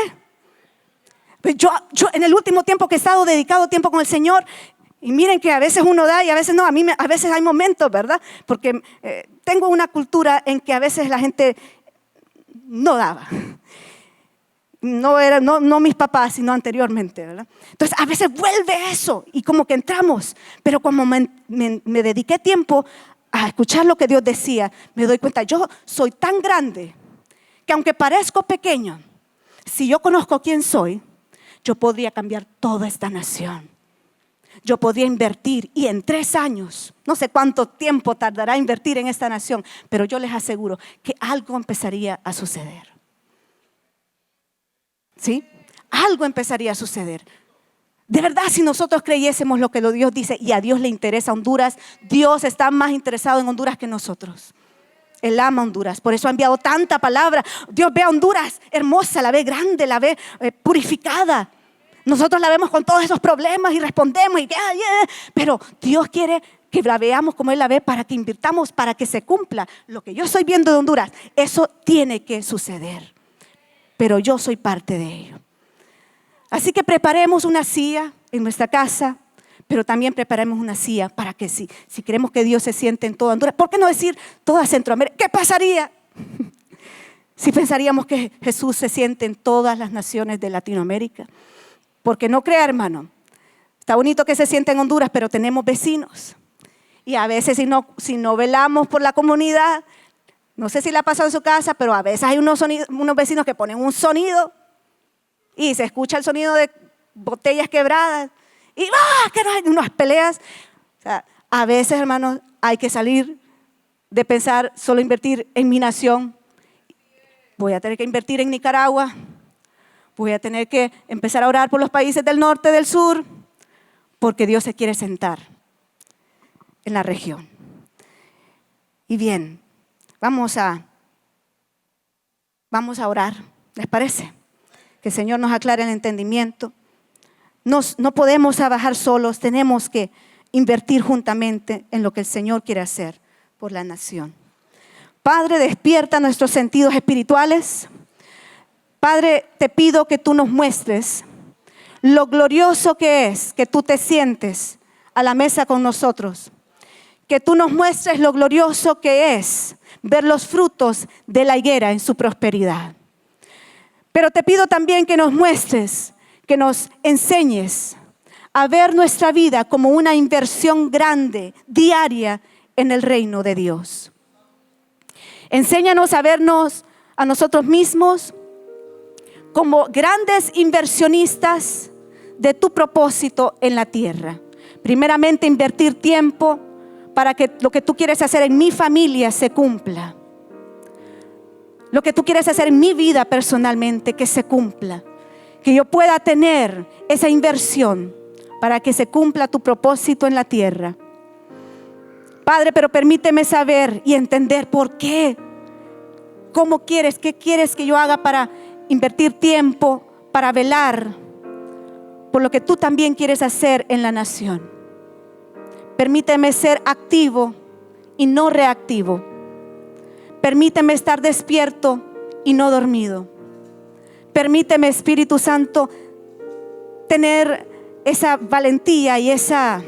Yo en el último tiempo que he estado dedicado tiempo con el Señor, y miren que a veces uno da y a veces no, a veces hay momentos, ¿verdad? Porque tengo una cultura en que a veces la gente no daba. No mis papás, sino anteriormente, ¿verdad? Entonces a veces vuelve eso y como que entramos. Pero como me dediqué tiempo a escuchar lo que Dios decía, me doy cuenta, yo soy tan grande que aunque parezco pequeño, si yo conozco quién soy, yo podría cambiar toda esta nación. Yo podría invertir y en 3 años, no sé cuánto tiempo tardará invertir en esta nación, pero yo les aseguro que algo empezaría a suceder. ¿Sí? Algo empezaría a suceder. De verdad, si nosotros creyésemos lo que Dios dice y a Dios le interesa Honduras, Dios está más interesado en Honduras que nosotros. Él ama Honduras, por eso ha enviado tanta palabra. Dios ve a Honduras hermosa, la ve grande, la ve purificada. Nosotros la vemos con todos esos problemas y respondemos, pero Dios quiere que la veamos como Él la ve para que invirtamos, para que se cumpla lo que yo estoy viendo de Honduras. Eso tiene que suceder, pero yo soy parte de ello. Así que preparemos una silla en nuestra casa, pero también preparemos una silla para que si queremos que Dios se siente en toda Honduras, ¿por qué no decir toda Centroamérica? ¿Qué pasaría si pensaríamos que Jesús se siente en todas las naciones de Latinoamérica? Porque no crea, hermano, está bonito que se siente en Honduras, pero tenemos vecinos. Y a veces si no velamos por la comunidad, no sé si le ha pasado en su casa, pero a veces hay unos vecinos que ponen un sonido y se escucha el sonido de botellas quebradas y que no hay unas peleas. O sea, a veces, hermanos, hay que salir de pensar solo invertir en mi nación. Voy a tener que invertir en Nicaragua. Voy a tener que empezar a orar por los países del norte, del sur, porque Dios se quiere sentar en la región. Y bien, vamos a orar, ¿les parece? Que el Señor nos aclare el entendimiento. No podemos trabajar solos, tenemos que invertir juntamente en lo que el Señor quiere hacer por la nación. Padre, despierta nuestros sentidos espirituales. Padre, te pido que tú nos muestres lo glorioso que es que tú te sientes a la mesa con nosotros. Que tú nos muestres lo glorioso que es ver los frutos de la higuera en su prosperidad. Pero te pido también que nos muestres, que nos enseñes a ver nuestra vida como una inversión grande, diaria en el reino de Dios. Enséñanos a vernos a nosotros mismos como grandes inversionistas de tu propósito en la tierra. Primeramente, invertir tiempo para que lo que tú quieres hacer en mi familia se cumpla. Lo que tú quieres hacer en mi vida personalmente, que se cumpla. Que yo pueda tener esa inversión para que se cumpla tu propósito en la tierra. Padre, pero permíteme saber y entender por qué. ¿Cómo quieres? ¿Qué quieres que yo haga para invertir tiempo, para velar por lo que tú también quieres hacer en la nación? Permíteme ser activo y no reactivo. Permíteme estar despierto y no dormido. Permíteme, Espíritu Santo, tener esa valentía y ese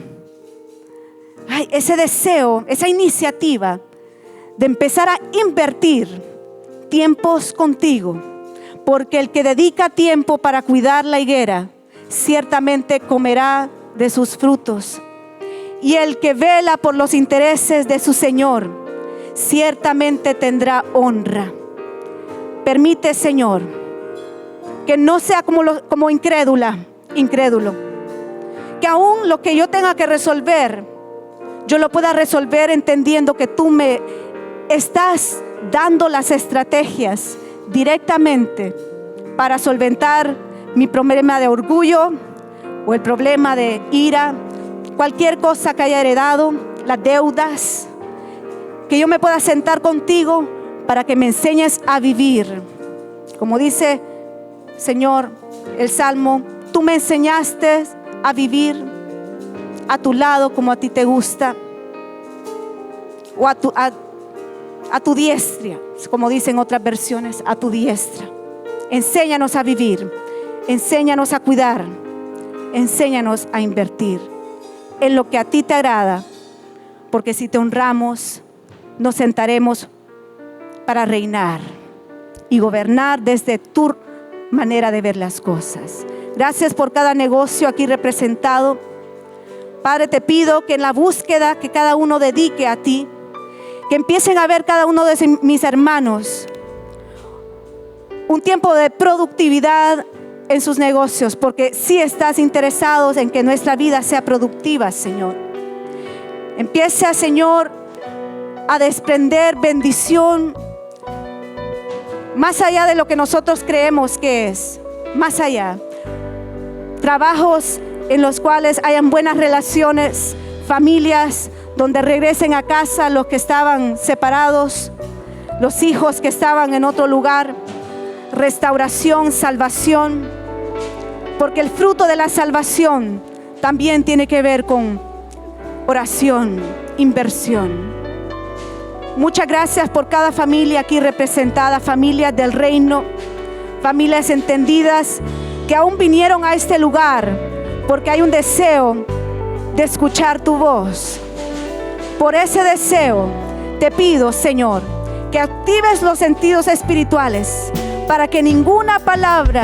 deseo, esa iniciativa de empezar a invertir tiempos contigo porque el que dedica tiempo para cuidar la higuera, ciertamente comerá de sus frutos. Y el que vela por los intereses de su Señor, ciertamente tendrá honra. Permite, Señor, que no sea como incrédulo, que aún lo que yo tenga que resolver, yo lo pueda resolver entendiendo que tú me estás dando las estrategias directamente para solventar mi problema de orgullo o el problema de ira, cualquier cosa que haya heredado, las deudas, que yo me pueda sentar contigo para que me enseñes a vivir. Como dice, Señor, el Salmo, tú me enseñaste a vivir a tu lado como a ti te gusta, o a tu diestra, como dicen otras versiones, a tu diestra. Enséñanos a vivir, enséñanos a cuidar, enséñanos a invertir en lo que a ti te agrada, porque si te honramos, nos sentaremos para reinar y gobernar desde tu manera de ver las cosas. Gracias por cada negocio aquí representado. Padre, te pido que en la búsqueda que cada uno dedique a ti, que empiecen a ver cada uno de mis hermanos un tiempo de productividad en sus negocios, porque si estás interesado en que nuestra vida sea productiva, Señor. Empieza, Señor, a desprender bendición más allá de lo que nosotros creemos que es, más allá. Trabajos en los cuales hayan buenas relaciones, familias donde regresen a casa los que estaban separados, los hijos que estaban en otro lugar, restauración, salvación, porque el fruto de la salvación también tiene que ver con oración, inversión. Muchas gracias por cada familia aquí representada, familias del reino, familias entendidas que aún vinieron a este lugar porque hay un deseo de escuchar tu voz. Por ese deseo te pido, Señor, que actives los sentidos espirituales para que ninguna palabra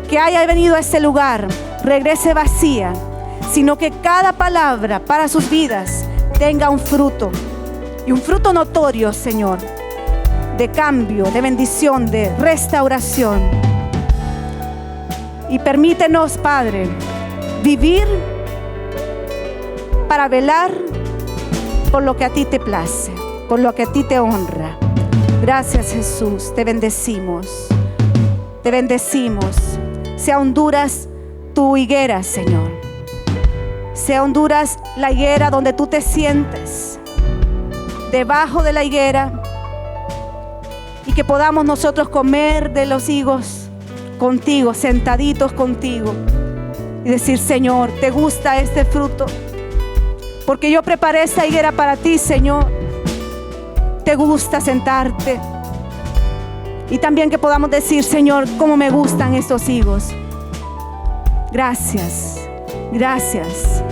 que haya venido a este lugar regrese vacía, sino que cada palabra para sus vidas tenga un fruto, y un fruto notorio, Señor, de cambio, de bendición, de restauración. Y permítenos, Padre, vivir para velar por lo que a ti te place, por lo que a ti te honra. Gracias, Jesús, te bendecimos, te bendecimos. Sea Honduras tu higuera, Señor. Sea Honduras la higuera donde tú te sientes, debajo de la higuera, y que podamos nosotros comer de los higos contigo, sentaditos contigo, y decir: Señor, ¿te gusta este fruto? Porque yo preparé esta higuera para ti, Señor. ¿Te gusta sentarte? Y también que podamos decir: Señor, ¿cómo me gustan estos higos? Gracias, gracias,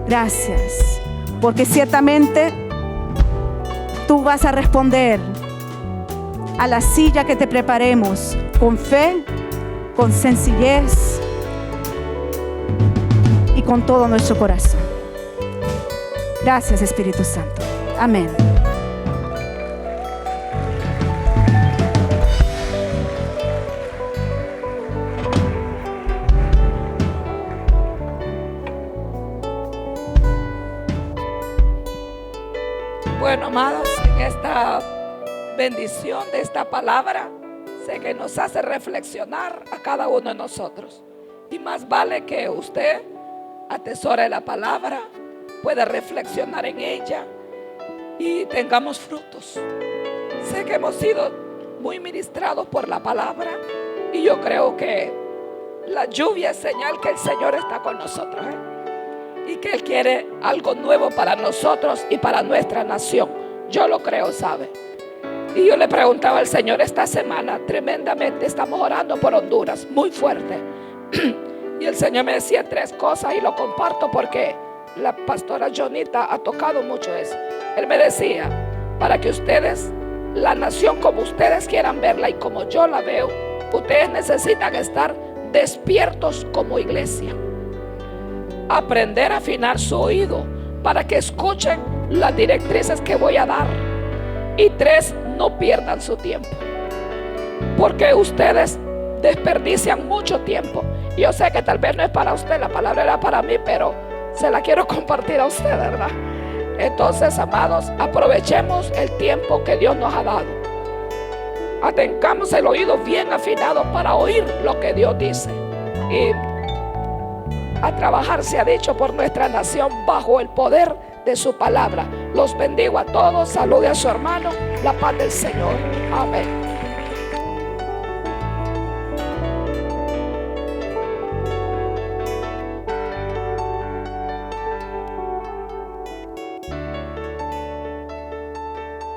gracias, porque ciertamente tú vas a responder a la silla que te preparemos con fe, con sencillez y con todo nuestro corazón. Gracias, Espíritu Santo. Amén. Bueno, amados, en esta bendición de esta palabra, sé que nos hace reflexionar a cada uno de nosotros. Y más vale que usted atesore la palabra, pueda reflexionar en ella y tengamos frutos. Sé que hemos sido muy ministrados por la palabra, y yo creo que la lluvia es señal que el Señor está con nosotros, y que Él quiere algo nuevo para nosotros y para nuestra nación. Yo lo creo, ¿sabe? Y yo le preguntaba al Señor esta semana, tremendamente estamos orando por Honduras, muy fuerte. Y el Señor me decía 3 cosas, y lo comparto porque la pastora Jonita ha tocado mucho eso. Él me decía: para que ustedes la nación como ustedes quieran verla y como yo la veo, ustedes necesitan estar despiertos como iglesia. Aprender a afinar su oído para que escuchen las directrices que voy a dar. Y 3, no pierdan su tiempo, porque ustedes desperdician mucho tiempo. Yo sé que tal vez no es para usted, la palabra era para mí, pero se la quiero compartir a usted, ¿verdad? Entonces, amados, aprovechemos el tiempo que Dios nos ha dado. Atengamos el oído bien afinado para oír lo que Dios dice. Y a trabajar, se ha dicho, por nuestra nación bajo el poder de su palabra. Los bendigo a todos. Salude a su hermano. La paz del Señor. Amén.